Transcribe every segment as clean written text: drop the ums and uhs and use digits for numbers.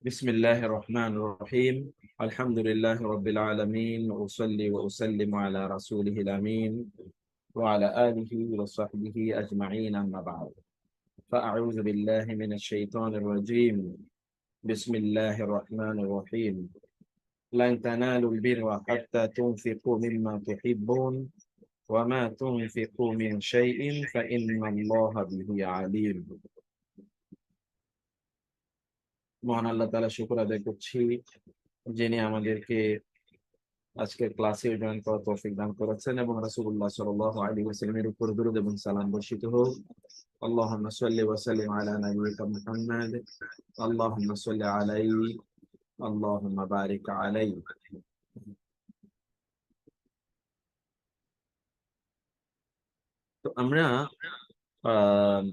بسم الله الرحمن الرحيم. الحمد لله رب العالمين، وأصلي وأسلم على رسوله الأمين وعلى آله وصحبه أجمعين، أما بعد. فأعوذ بالله من الشيطان الرجيم. بسم الله الرحمن الرحيم. لن تنالوا البر حتى تنفقوا مما تحبون وما تنفقوا من شيء فإن الله به عليم. মহান আল্লাহ তাআলা শুকর আদায় করছি, যিনি আমাদেরকে আজকের ক্লাসে জয়েন করার তৌফিক দান করেছেন, এবং রাসূলুল্লাহ সাল্লাল্লাহু আলাইহি ওয়াসাল্লামের উপর দরুদ এবং সালাম বর্ষিত হোক। আল্লাহুম্মা সাল্লি ওয়া সাল্লিম আলা নাবিয়িকা মুহাম্মাদ। আল্লাহুম্মা সাল্লি আলাইহি, আল্লাহুম্মা বারিক আলাইহি। তো আমরা আহ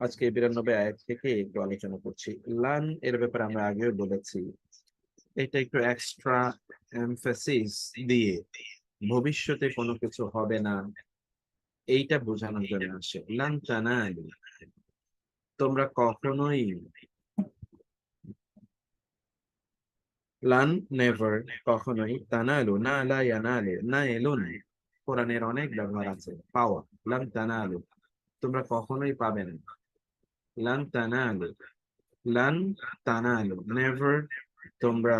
আজকে 92 আয়াত থেকে একটু আলোচনা করছি। লান এর ব্যাপারে আমরা আগেও বলেছি, এটা একটু এক্সট্রা এমফাসিস দিয়ে ভবিষ্যতে কোনো কিছু হবে না এইটা বোঝানোর জন্য আসে। লান তানালু, তোমরা কখনোই, লান নেভার, কখনোই, তানালু না লা ইয়ানালু না এলুন, কোরআনের অনেক ব্যবহার আছে পাওয়া। লান তানালু, তোমরা কখনোই পাবে না। লান তানালু, লান তানালু নেভার, তোমরা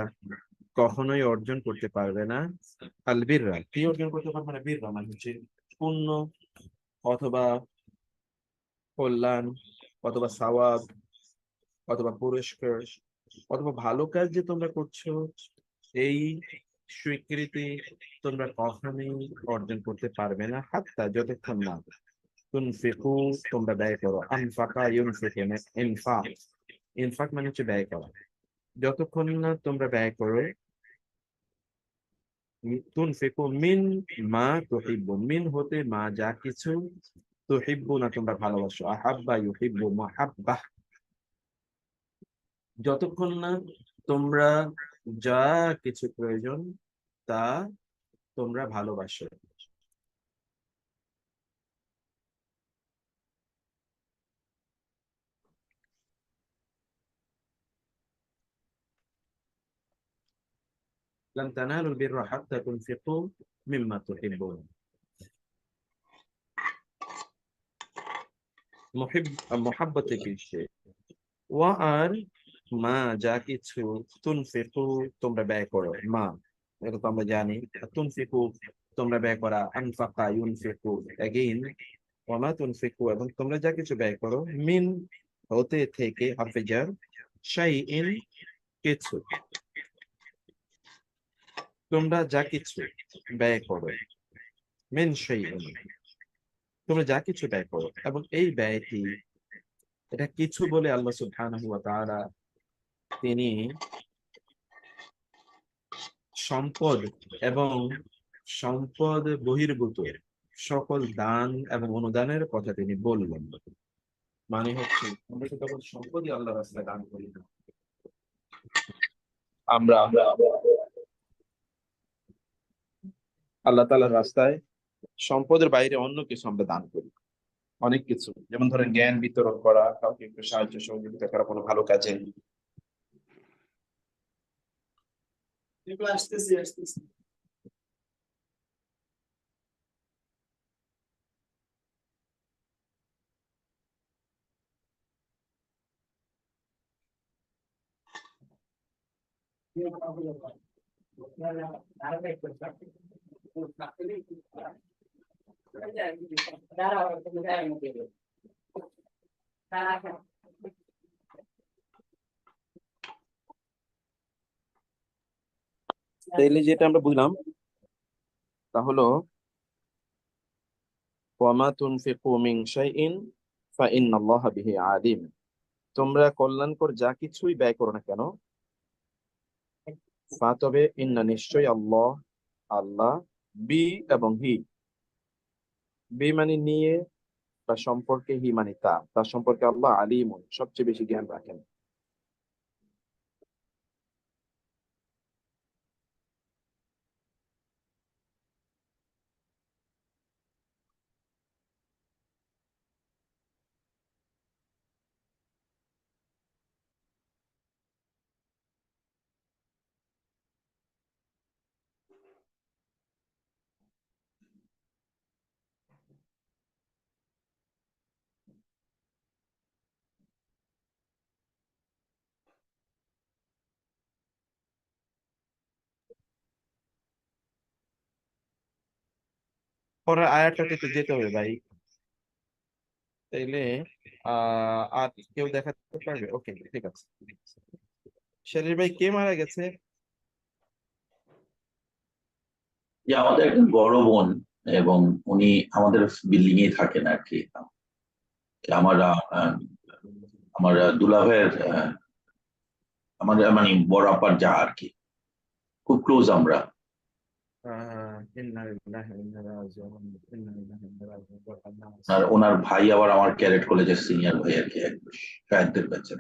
কখনোই অর্জন করতে পারবে না। আল বিররা, কি অর্জন করতে পারবে না? বিররা মানে হচ্ছে পুণ্য, অথবা কল্যাণ, অথবা সওয়াব, অথবা পুরস্কার, অথবা ভালো কাজ যে তোমরা করছো, এই স্বীকৃতি তোমরা কখনোই অর্জন করতে পারবে না, হাত্তা, যতক্ষণ না তুনফিকু, তোমরা ব্যয় করো। আনফাকা ইউনফিকু, ইনফাক, ইনফাক মানে হচ্ছে ব্যয় করা। যতক্ষণ না তোমরা ব্যয় করো, তুনফিকু মিন মা তুহিব্বুন, মিন হতে মা, যা কিছু, তুহিব্বুনা তোমরা ভালোবাসো, আহাব্বা ইউহিব্বু মুহাব্বাহ, যতক্ষণ না তোমরা যা কিছু প্রয়োজন তা তোমরা ভালোবাসো। লান তানালুল বিররা হাত্তা তুনফিকু মিম্মা তুহিব্বুন। মুহাব্বতে কিসে, ওয়া আর মা, যা কিছু, তুনফিকু তোমরা ব্যয় করো, মা এটা তো আমরা জানি। তুনফিকু তোমরা ব্যয় করা, আনফাকা ইউনফিকু এগেইন, ওয়া মা তুনফিকু এবং তোমরা যা কিছু ব্যয় করো, মিন হতে থেকে, হাফিজার, শাইইন কিছু, তোমরা যা কিছু ব্যয় করো, মিন শাইইন, তোমরা যা কিছু ব্যয় করো, এবং এই ব্যয়টি, এটা কিছু বলে আল্লাহ সুবহানাহু ওয়া তাআলা তিনি সম্পদ এবং সম্পদ বহির্ভূত সকল দান এবং অনুদানের কথা তিনি বললেন। মানে হচ্ছে, আমরা তো তখন সম্পদই আল্লাহ রাস্তায় দান করি না, আমরা আল্লাহ তাআলার রাস্তায় সম্পদের বাইরে অন্য কিছু আমরা দান করি। অনেক কিছু, যেমন ধরেন জ্ঞান বিতরণ করা, কাউকে একটু সাহায্য সহযোগিতা করা কোনো ভালো কাজে। এগুলো আসতেছি আসতেছি। তাইলে যেটা আমরা বুঝলাম তা হলো, ওয়ামা তুনফিকু মিন শাইইন ফাইন্নাল্লাহা বিহি আলিম, তোমরা কল্যাণকর যা কিছুই ব্যয় করো না কেন, তবে ইন্না, নিশ্চয়ই, আল্লাহ, আল্লাহ, বি এবং হি, বি মানে নিয়ে, তার সম্পর্কে, হি মানে তার সম্পর্কে আল্লাহ আলিমুন, সবচেয়ে বেশি জ্ঞান রাখেন। পরের আয়াতটাতে তো যেতে হবে ভাই, তাইলে আর কেউ দেখাতে পারবে? ওকে, ঠিক আছে। শেরিফ ভাই, কে মারা গেছে? যে আমাদের একজন বড় বোন, এবং উনি আমাদের বিল্ডিং এ থাকেন আর কি। আমার আমার দুলাভাইয়ের আমাদের মানে বড় আপার যা আর কি, খুব ক্লোজ আমরা। ইন্না লিল্লাহি ওয়া ইন্না ইলাইহি রাজিউন, ইন্না লিল্লাহি ওয়া ইন্না ইলাইহি রাজিউন। আর ওনার ভাই আবার আমার ক্যাডেট কলেজের সিনিয়র ভাই আর কি, শাহেদদের ব্যাচের।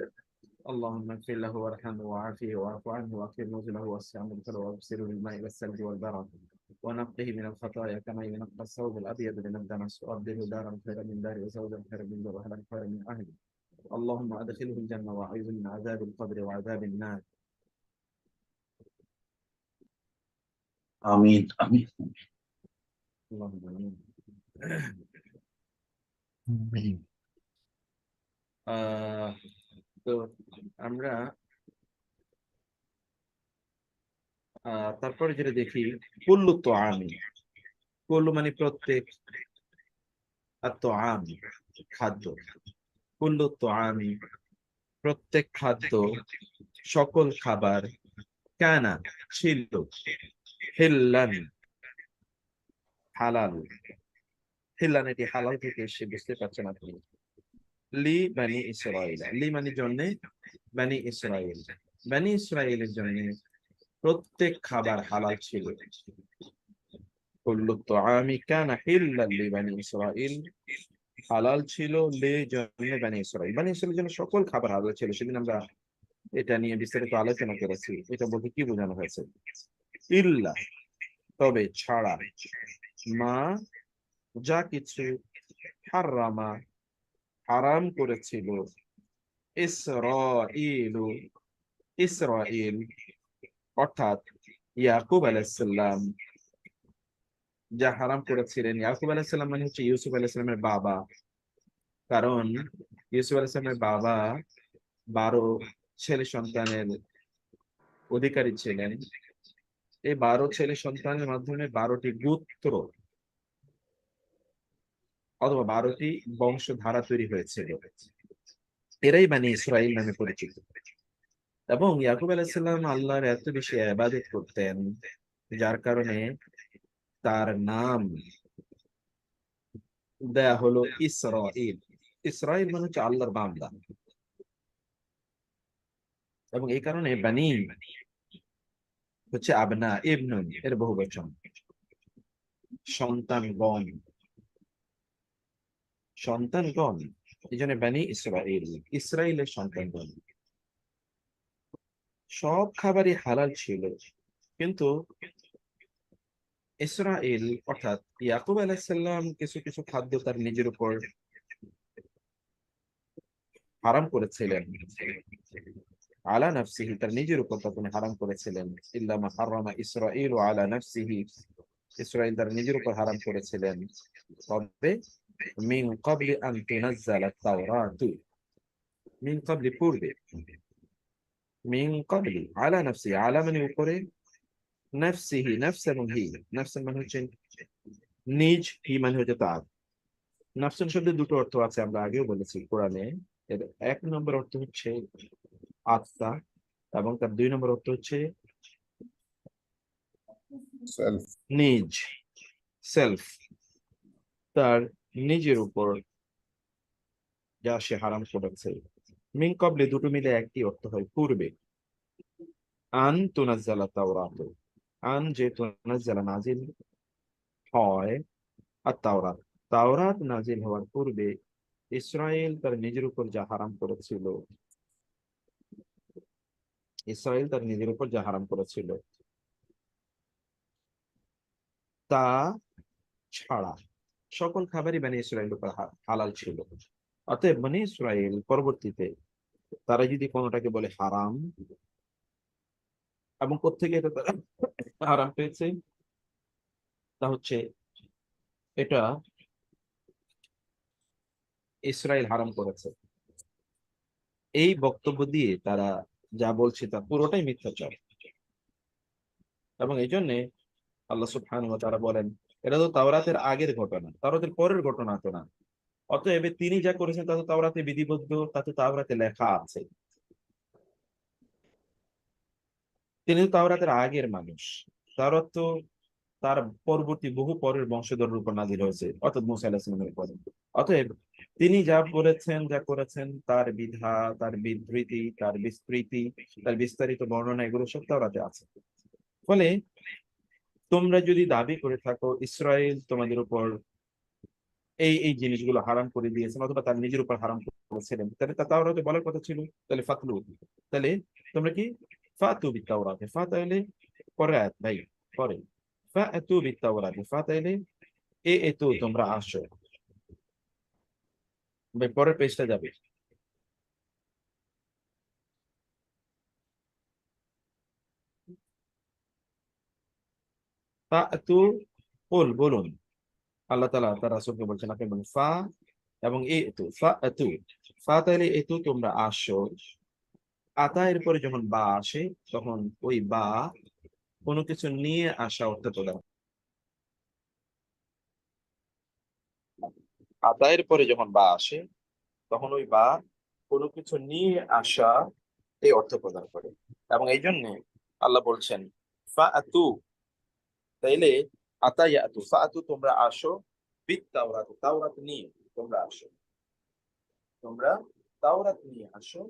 اللهم اغفر له وارحمه وعافيه واعف عنه واكرم نزله ووسع مدخله وابصره بالماء والثلج والبرد ونقه من الخطايا كما ينقى الثوب الابيض من الدنس وابدله دارا خيرا من داره وزوجا خيرا من زوجه واهلا خيرا من اهله. اللهم ادخله الجنه واعوذ من عذاب القبر وعذاب النار. আমিন আমিন। اللهم امين. আহ তো আমরা তারপরে যেটা দেখি, কুল্লু তো আমি, কুল্লু মানে প্রত্যেক, আর তো আমি খাদ্য, কুল্লু তো আমি প্রত্যেক খাদ্য, সকল খাবার, কানা ছিল, হিল্লান হালাল, হিল্লান এটি হালাল থেকে এসে, বুঝতে পারছেন আপনি? লি বানি ইসরাইল, লি মানে জন্যে, বানি ইসরাইল, বানি ইসরাইলের জন্য প্রত্যেক খাবার হালাল ছিল। কুল্লু তুআমি কানা হিল্লান লিবানি ইসরাইল, হালাল ছিল লে জন্য বানি ইসরাইল, বানি ইসরাইলের জন্য সকল খাবার হালাল ছিল। সেদিন আমরা এটা নিয়ে বিস্তারিত আলোচনা করেছি। এটা বলতে কি বোঝানো হয়েছে? ইল্লা তবে, ছাড়া, মা যা কিছু, হাররামা হারাম করেছিল, ইসরাইলু ইসরাইল অর্থাৎ ইয়াকুব আলাইহিস সালাম, যা হারাম করেছিলেন। ইয়াকুব আলাইহিস সালাম মানে হচ্ছে ইউসুফ আলাইহিস সালামের বাবা। কারণ ইউসুফ আলাইহিস সালামের বাবা 12 ছেলে সন্তানের অধিকারী ছিলেন। এই 12 ছেলে সন্তানের মাধ্যমে 12টি গোত্র অথবা 12টি বংশধারা তৈরি হয়েছিল। এরাই মানে ইসরাইল নামে পরিচিত। এবং ইয়াকুব আলাইহিস সালাম আল্লাহর এত বেশি ইবাদত করতেন, যার কারণে তার নাম দেয়া হলো ইসরাইল। ইসরাইল মানে হচ্ছে আল্লাহর বান্দা। এবং এই কারণে বানি হচ্ছে আবনা, ইবনুন এর বহুবচন, সন্তানগণ, সন্তানগণ, এই জন্য বানি ইসরাইল, ইসরাইলের সন্তানগণ। সব খাবারই হালাল ছিল, কিন্তু ইসরাইল অর্থাৎ ইয়াকুব আলাইহিস সালাম কিছু কিছু খাদ্য তার নিজের উপর হারাম করেছিলেন। আলা নাফসিহি, তার নিজের উপর তখন হারাম করেছিলেন। ইল্লা মা হারামা ইসরাইল আলা নাফসিহি, ইসরাইল তার নিজের উপর হারাম করেছিলেন। তবে মিন ক্বাবলি আন তুনাজ্জালা তাওরাতু, মিন ক্বাবলি পূর্বে, মিন ক্বাবলি আলা নাফসি, আলা মানে উপরে, নাফসিহি নাফস এবং হি, নাফস মানে হচ্ছে নিজ, হি মানে হচ্ছে তার। নাফসুন শব্দের দুটো অর্থ আছে, আমরা আগেও বলেছি কোরআনে। এর এক নম্বর অর্থ হচ্ছে আত্মা, এবং তার 2 নম্বর অর্থ হচ্ছে সেলফ। নিজ, সেলফ, তার নিজের উপর যা সে হারাম করেছে। মিন কবলে দুটো মিলে একটি অর্থ হয় পূর্বে। আন তুনাজ্জালা তাওরাত, আন যে তুনাজ্জালা নাজিল হয়, আর তাওরাত, তাওরাত নাজিল হওয়ার পূর্বে ইসরায়েল তার নিজের উপর যা হারাম করেছিল, ইসরায়েল তার নিজের উপর যা হারাম করেছিল তা ছাড়া সকল খাবারই বনী ইসরায়েলের উপর হালাল ছিল। অতএব বনী ইসরায়েল পরবর্তীতে তারা যদি কোনোটাকে বলে হারাম, এবং কোত্থেকে এটা তারা হারাম পেয়েছে, তা হচ্ছে এটা ইসরায়েল হারাম করেছে, এই বক্তব্য দিয়ে তারা যা বলছে তা পুরোটাই মিথ্যাচার। এবং এই জন্যে আল্লাহ সুবহানাহু ওয়া তাআলা বলেন, এটা তো তাওরাতের আগের ঘটনা, তাওরাতের পরের ঘটনা তো না। অতএব তিনি যা করেছেন তা তো তাওরাতে বিধিবদ্ধ, তা তো তাওরাতে লেখা আছে। তিনি তো তাওরাতের আগের মানুষ। তাওরাত তো তার পরবর্তী বহু পরের বংশধরের উপর নাজিল হয়েছে, অর্থাৎ মুসা আলাইহিস সালামের পরে। অতএব তিনি যা বলেছেন, যা করেছেন, তার বিধা, তার বিবৃতি, তার বিস্তৃতি, তার বিস্তারিত বর্ণনা, এগুলো সব তাওরাতে আছে। ফলে তোমরা যদি দাবি করে থাকো ইসরায়েল তোমাদের উপর এই এই জিনিসগুলো হারাম করে দিয়েছেন, অথবা তার নিজের উপর হারাম করেছিলেন, তাহলে তা তাওরাতে বলার কথা ছিল, তাহলে ফাতলু, তাহলে তোমরা কি ফাতু বিত তাওরাতে, ফা তাইলে পরে আয়াত ভাই, পরে ফাতু বিত তাওরাতে, ফা তাইলে এ তো তোমরা আসো ভাই, পরের পেজটা যাবে। ফাতু, বলুন, আল্লাহ তাআলা তার রাসূলকে বলছেন, আপনি বলুন ফা এবং এ তো, ফাতু, ফা তাইলে এ তো তোমরা আসো, আতা এর পরে যখন বা আসে, তখন ওই বা কোনো কিছু নিয়ে আসা অর্থ প্রদান। আতায়ের পরে যখন বা আসে, তখন ওই বা কোনো কিছু নিয়ে আসা এই অর্থ প্রদান করে। এবং এই জন্য আল্লাহ বলছেন ফাআতু, তাইলে আতায়াতু, ফাআতু তোমরা আসো, বিত তাওরাত, তাওরাত নিয়ে তোমরা আসো, তোমরা তাওরাত নিয়ে আসো,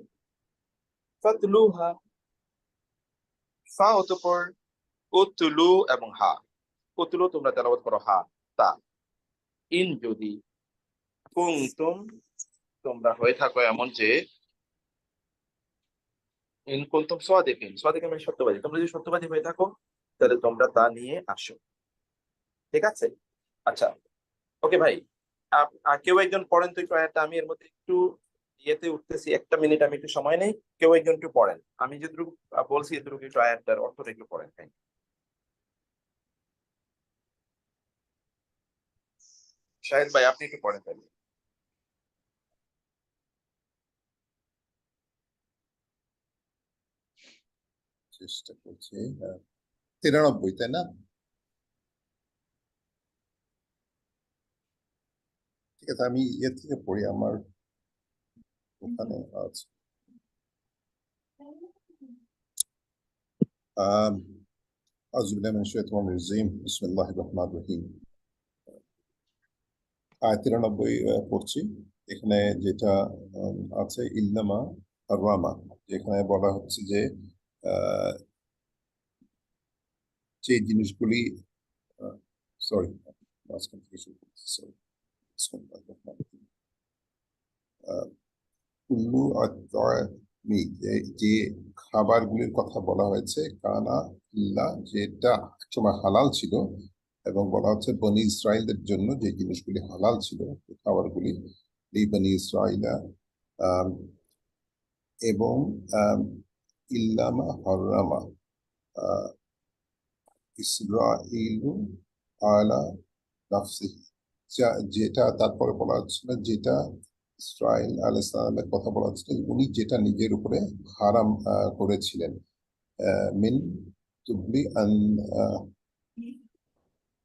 ফাতলুহা, ফা অতঃপর উতলু এবং হা, উতলু তোমরা তেলাওয়াত করো, হা তা, ইন যদি কুনতুম তোমরা হয়ে থাকো এমন যে, ইন কুনতুম সাদিকিন, সাদিকিন মানে সত্যবাদী, তোমরা যদি সত্যবাদী হয়ে থাকো তাহলে তোমরা তা নিয়ে আসো। ঠিক আছে, আচ্ছা, ওকে ভাই। কেউ একজন পড়েন তো একটু আয়াতটা, আমি এর মধ্যে একটু ইয়েতে উঠতেছি, একটা মিনিট আমি একটু সময় নেই, কেউ একজন একটু পড়েন, আমি যেটুকু বলছি এটুকু একটু আয়াতটার অর্থটা একটু পড়েন ভাই। শাহেদ ভাই আপনি একটু পড়েন তাহলে। চেষ্টা করছি। 93, তাই না? ঠিক আছে, আমি ইয়ে থেকে পড়ি, আমার ওখানে আছে। আউযু বিল্লাহি মিনাশ শাইতানির রাজিম, বিসমিল্লাহির রহমানির রহিম। 93 পড়ছি। এখানে যেটা আছে ইন্নামা হাররামা, যেখানে বলা হচ্ছে যে আহ, যে জিনিসগুলি, সরি মাঝখান থেকে শুরু করছি, সরি। বিসমিল্লাহির রহমানির রহিম। কুল্লু আত-তা'মি, যে খাবারগুলির কথা বলা হয়েছে, কানা ইল্লা, যেটা একসময় হালাল ছিল, এবং বলা হচ্ছে বনি ইসরায়েলদের জন্য যে জিনিসগুলি হালাল ছিল, এই খাবারগুলি বনি ইসরাইলা, আম, এবং আম, ইল্লামা হাররামা আহ, ইসরাইলু আলা নাফসিহি, যেটা তারপরে বলা হচ্ছিল, যেটা ইসরাইল আলাইহিস সালামের কথা বলা হচ্ছিল, উনি যেটা নিজের উপরে হারাম করেছিলেন, মিন তুবলি আন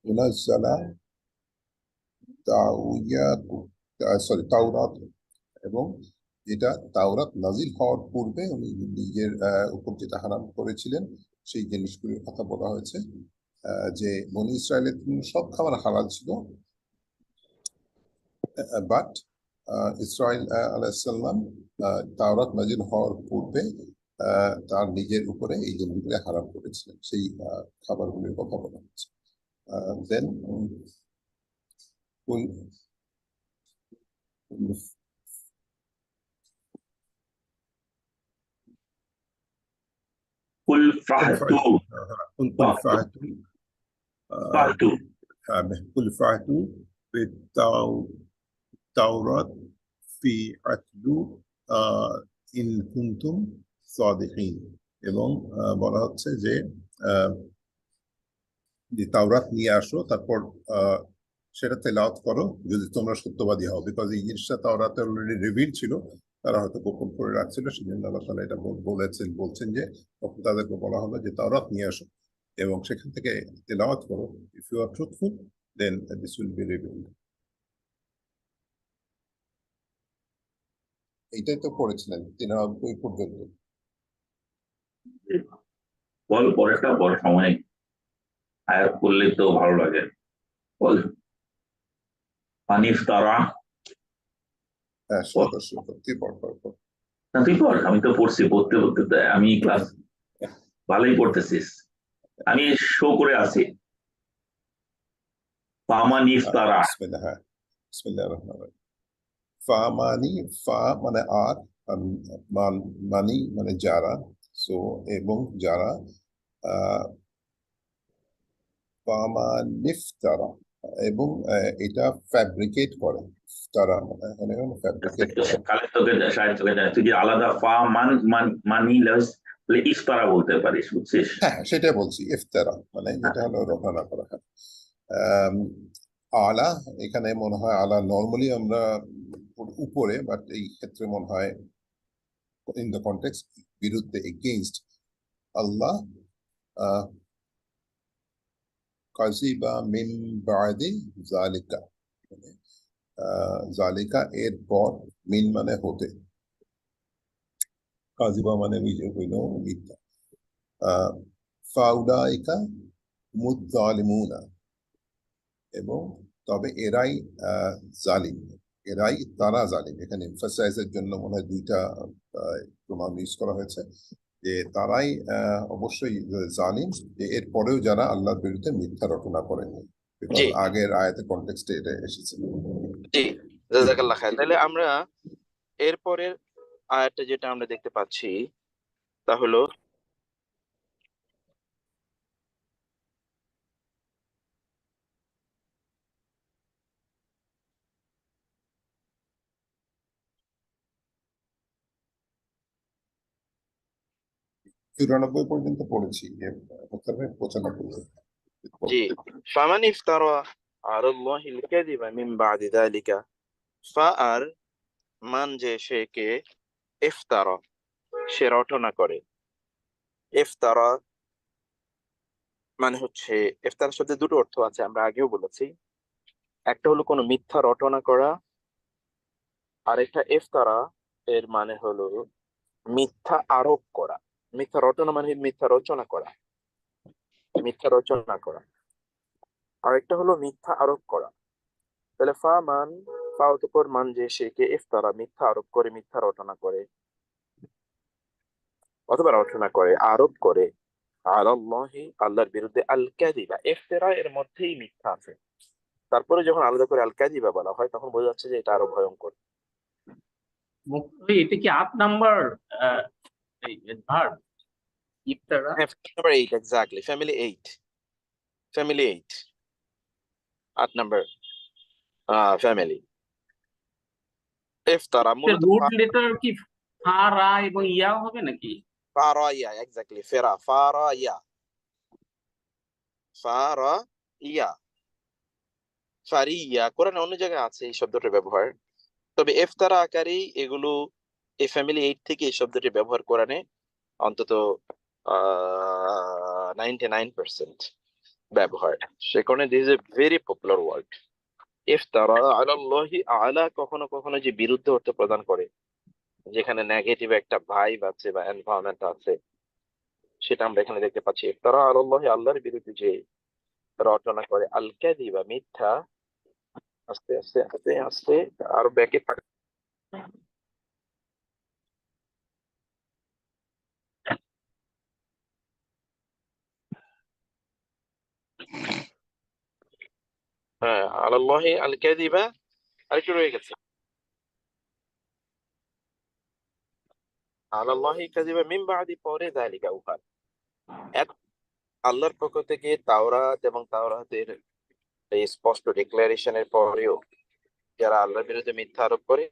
ইউনাজ্জালা তাওয়াত, সরি তাওরাত, এবং যেটা তাওরাত নাজিল হওয়ার পূর্বে উনি নিজের উপর যেটা হারাম করেছিলেন, সেই জিনিসগুলির কথা বলা হয়েছে। যে বনি ইসরায়েলের জন্য সব খাবার হালাল ছিল, বাট ইসরাইল আলাইসাল্লাম তাওরাত নাজিল হওয়ার পূর্বে তার নিজের উপরে এই জিনিসগুলি হারাম করেছিলেন, সেই খাবারগুলির কথা বলা হচ্ছে। দেন কুল ফাহতু, قل فأتوا ফাহতু, قل فأتوا بالتوراة فأتلوا إن كنتم صادقين, এবং বলা হচ্ছে যে আহ, যে তাওরাত নিয়ে আসো, তারপর সেটা তেলাওয়াত করো যদি তোমরা সত্যবাদী হও, বিকজ এই জিনিসটা তাওরাতে অলরেডি রিভিল ছিল, তারা হয়তো গোপন করে রাখছিল, সেজন্য আল্লাহ তাআলা এটা বলছেন যে তখন তাদেরকে বলা হলো যে তাওরাত নিয়ে আসো এবং সেখান থেকে তেলাওয়াত করো, if you are truthful then this will be revealed. এটাই তো পড়েছিলেন 93 পর্যন্ত। বল পরেরটা, বল সময় নেই। আয়াত পড়লে তো ভালো লাগে। বল মানিফ তারা। হ্যাঁ, তুই পড়। না তুই পড়, আমি তো পড়ছি, পড়তে আমি ক্লাস ভালোই পড়তেছিস, আমি শো করে আছি। মানিফ তারা। বিসমিল্লাহ, হ্যাঁ, বিসমিল্লাহির রহমানির রহিম। ফামানি, ফা মানে আর, মানি মানে যারা, সো এবং যারা ফামানিফতারা, এবং এটা ফ্যাব্রিকেট করে, তারা মানে এখানে ফ্যাব্রিকেট করে। কালে তোকে সাহায্য করে তুই যে আলাদা মানি ইফতারা বলতে পারিস, বুঝছিস? হ্যাঁ, সেটাই বলছি, ইফতারা মানে যেটা হলো রচনা করা। আলা, এখানে মনে হয় আলা নর্মালি আমরা উপরে, বাট এই ক্ষেত্রে মনে হয় ইন দ্য কনটেক্সট বিরুদ্ধে, এগেইনস্ট আল্লাহ। কাযিবা মিন বাদি যালিকা, জালিকা এর পর, মিন মানে হতে, কাযিবা মানে হইল মিথ্যা। ফাউলাইকা মুযালিমুনা, এবং তবে এরাই জালিম, তারা জালিম। এখানে এমফাসাইজের জন্য মনে হয় দুইটা প্রমাণ ইউজ করা হয়েছে, যে তারাই অবশ্যই জালিম, যে এর পরেও যারা আল্লাহর বিরুদ্ধে মিথ্যা রটনা করে, আগের আয়াতের কনটেক্সটে এটা এসেছে। জি, জাযাকাল্লাহ খাইর। তাহলে আমরা এরপরের আয়াতটা যেটা আমরা দেখতে পাচ্ছি তা হলো চুরানব্বই পর্যন্ত পড়েছি, 95 জি, ফামান ইফতারা আলাল্লাহিল কাযিবা মিন বাদি যালিকা, ফা আর মান যে সে কে, ইফতারা সে রটনা করে। ইফতারা মানে হচ্ছে, ইফতার শব্দের দুটো অর্থ আছে, আমরা আগেও বলেছি। একটা হলো কোনো মিথ্যা রটনা করা, আর একটা ইফতারা এর মানে হলো মিথ্যা আরোপ করা। মিথ্যা রটনা মানে মিথ্যা রচনা করা, মিথ্যা রচনা করা। আর একটা হলো মিথ্যা আরোপ করা। তাহলে ফা অতঃপর মান যে সে কে, ইফতারা মিথ্যা আরোপ করে, মিথ্যা রটনা করে অথবা রচনা করে, আরোপ করে, আলাল্লাহি আল্লাহর বিরুদ্ধে, আল কাযিবা। ইফতিরা এর মধ্যেই মিথ্যা আছে, তারপরে যখন আলাদা করে আল কাযিবা বলা হয় তখন বোঝা যাচ্ছে যে এটা আরো ভয়ঙ্কর। এটা কি 8 নাম্বার ভার্ব ইফতারা? হ্যাঁ, number 8 exactly, family 8 8 number family. ইফতারা মূলত রুট লেটার কি ফা, রা এবং ইয়া হবে নাকি? ফারাইয়া, এক্স্যাক্টলি, ফারাইয়া, ফারিয়া। কোরআনে অন্য জায়গায় আছে এই শব্দটার ব্যবহার, তবে ইফতারা আকারেই এগুলো, এই ফ্যামিলি 8 থেকে এই শব্দটি ব্যবহার কোরআনে অন্তত 99% ব্যবহার। সে কারণে this is a very popular word. ইফতারা আলাল্লাহি, আলা কখনো কখনো যে বিরুদ্ধে অর্থ প্রদান করে, যেখানে নেগেটিভ একটা ভাইব আছে বা এনভায়রনমেন্ট আছে, সেটা আমরা এখানে দেখতে পাচ্ছি। ইফতারা আলাল্লাহি, আল্লাহর বিরুদ্ধে যে রচনা করে, আল কাযিবা মিথ্যা। আস্তে আস্তে আস্তে আস্তে আরো ব্যাকে থাকে। হ্যাঁ, আলাল্লাহি আল কাযিবা, আরেকটু রয়ে গেছে, আলাল্লাহি কাযিবা মিন বাদি, পরে যালিকা উহার। আল্লাহর পক্ষ থেকে তাওরাত এবং তাওরাতের এই স্পষ্ট ডিক্লারেশনের পরেও যারা আল্লাহর বিরুদ্ধে মিথ্যা আরোপ করে,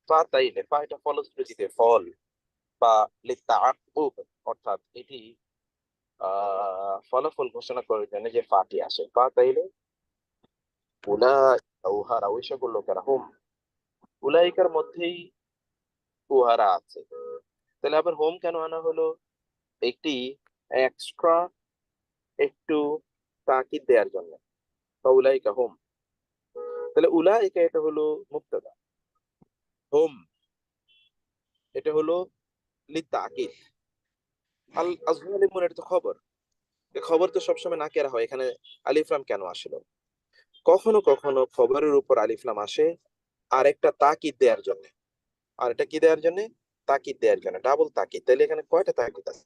ফা তাইলে, ফা এটা ফলশ্রুতিতে, ফল বা লিতাআকুব, অর্থাৎ এটি ফলাফল ঘোষণা করার জন্য যে ফাটি আসে, ফা তাইলে উলাইকা উহারা, ওই সকল লোকেরা, হুম উলাইকার মধ্যেই উহারা আছে। তাহলে আবার হোম কেন আনা হলো? একটি এক্সট্রা একটু তাকিদ দেওয়ার জন্য, ফাউলাইকা হুম, তাহলে উলাইকা এটা হলো মুবতাদা, হুম এটা হলো লিতাকিদ, আল আযলিমুন এটা তো খবর। এই খবর তো সবসময় নাকেরা হয়, এখানে আলিফ লাম কেন আসলো? কখনো কখনো খবরের উপর আলিফ লাম আসে আরেকটা তাকিদ দেওয়ার জন্য। আর এটা কি দেওয়ার জন্য? তাকিদ দেওয়ার জন্য, ডাবল তাকিদ। তাহলে এখানে কয়টা তাকিদ আছে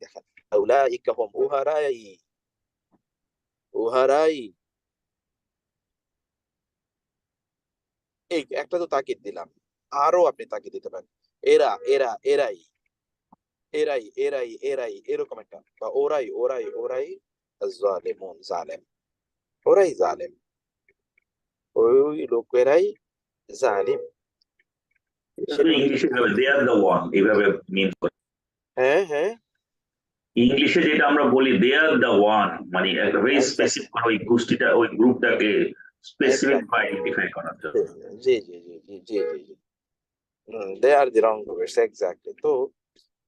দেখেন, উলাইকা হুম, উহারাই, উহারাই, এই একটা তো তাকিদ দিলাম, আরো আপনি তাকিদ দিতে পারেন, এরা, এরা, এরাই, এরাই, এরাই, এরাই, এরকম একটা, বা ওরাই, ওরাই, ওরাই জালেমুন, জালেম, ওরাই জালেম, ওই লোকেরাই জালিম। সেটা হচ্ছে, ইংলিশে দে আর দ্য ওয়ান এইভাবে মিন করে। হ্যাঁ হ্যাঁ, ইংলিশে যেটা আমরা বলি দে আর দ্য ওয়ান, মানে একটা ভেরি এক্স্যাক্টলি, স্পেসিফিক ওই গোষ্ঠীটা ওই গ্রুপটাকে স্পেসিফিক বা এক্স্যাক্টলি, আইডেন্টিফাই করার জন্য। জি জি জি জি জি জি জি, দে আর দি রং ওয়ার্ডস, এক্স্যাক্টলি। তো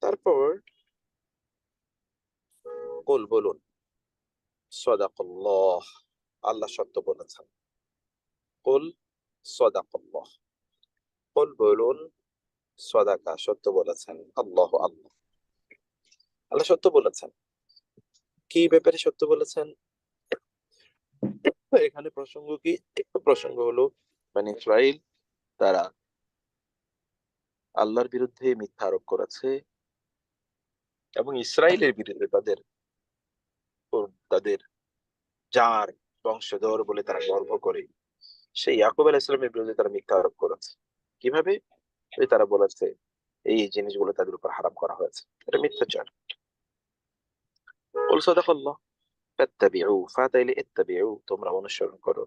তারপর কুল বলুন, সাদাকাল্লাহ, আল্লাহ সত্য বলেছেন। কুল সাদাকাল্লাহ, কুল বলুন, সাদাকা সত্য বলেছেন, আল্লাহ আল্লাহ, আল্লাহ সত্য বলেছেন। কি ব্যাপারে সত্য বলেছেন? এখানে প্রসঙ্গ কি? প্রসঙ্গ হলো মানে ইসরাইল, তারা আল্লাহর বিরুদ্ধে মিথ্যা আরোপ করেছে, এবং ইসরাইলের বিরুদ্ধে তাদের যার বংশধর বলে তারা গর্ব করে, সেই ইয়াকুব আলাইহিস সালামের বিরুদ্ধে তারা মিথ্যা আরোপ করেছে। কিভাবে? ওই তারা বলেছে এই জিনিসগুলো তাদের উপর হারাম করা হয়েছে, এটা মিথ্যাচার। কুল সাদাকাল্লাহ, ফাত্তাবিউ, ফাতাইলে ইত্তাবিউ, তোমরা অনুসরণ করো,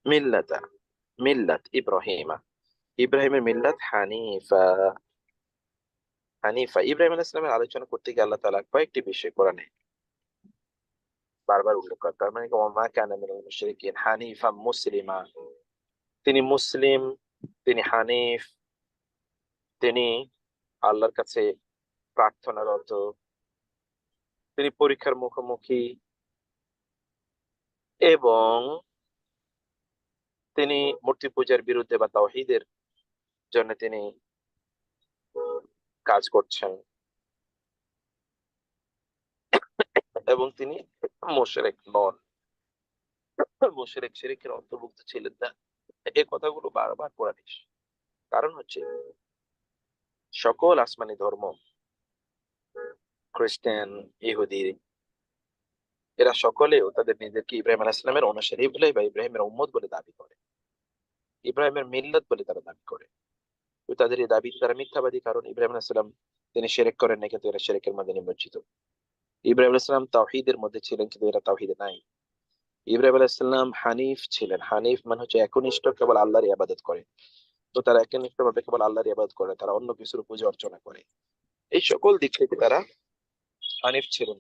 মিল্লাতা, মিল্লাত ইব্রাহিমা, ইব্রাহিমের মিল্লাত, হানিফা, হানিফা। ইব্রাহিম আলাইহিস সালামের আলোচনা করতে গিয়ে আল্লাহ তাআলা কয়েকটি বিষয় কোরআনে বারবার উল্লেখ করেন। তার মানে কি, ওয়া মা কানা মিনাল মুশরিকিন, হানিফা মুসলিমা, তিনি মুসলিম, তিনি হানিফ, তিনি আল্লাহর কাছে প্রার্থনারত, তিনি পরীক্ষার মুখোমুখি, এবং তিনি মূর্তি পূজার বিরুদ্ধে বা তাওহীদের জন্য তিনি কাজ করছেন, এবং তিনি মুশরিক নন, মুশরিক শিরকের অন্তর্ভুক্ত ছিলেন না। এই কথাগুলো বারবার কোরআনে এসেছে। কারণ হচ্ছে সকল আসমানি ধর্ম, খ্রিস্টান, ইহুদি, এরা সকলেও তাদের নিজেদেরকে ইব্রাহিম আলাইহিস সালামের অনুসারী বলে বা ইব্রাহিমের উম্মত বলে দাবি করে, ইব্রাহিমের মিল্লাত বলে তারা দাবি করে। তো তাদের এই দাবি তারা মিথ্যাবাদী, কারণ ইব্রাহিম আলাইহিস সালাম তিনি শিরক করেন না, কিন্তু এরা শিরকের মধ্যে নিমজ্জিত। ইব্রাহিম আলাইহিস সালাম তাওহীদের মধ্যে ছিলেন, কিন্তু এরা তাওহীদে নাই। ইব্রাহিম আলাইহিস সালাম হানিফ ছিলেন, হানিফ মানে হচ্ছে একনিষ্ঠ, কেবল আল্লাহর ইবাদত করে। তো তারা একনিষ্ঠ ভাবে কেবল আল্লাহর ইবাদত করে, তারা অন্য কিছুর পূজা অর্চনা করে। এই সকল দিক থেকে তারা হানিফ ছিলেন।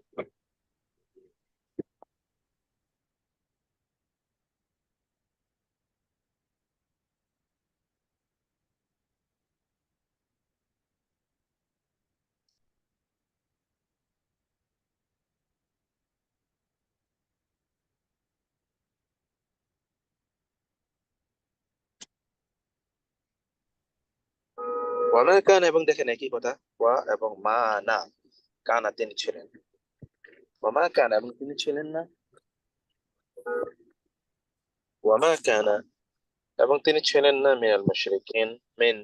ওয়ামা কান, এবং দেখেন একই কথা, ওয়া এবং মা না, কানা তিনি ছিলেন, ওয়ামা কান এবং তিনি ছিলেন না, ওয়ামা কানা এবং তিনি ছিলেন না, মিনাল মুশরিকিন, মিন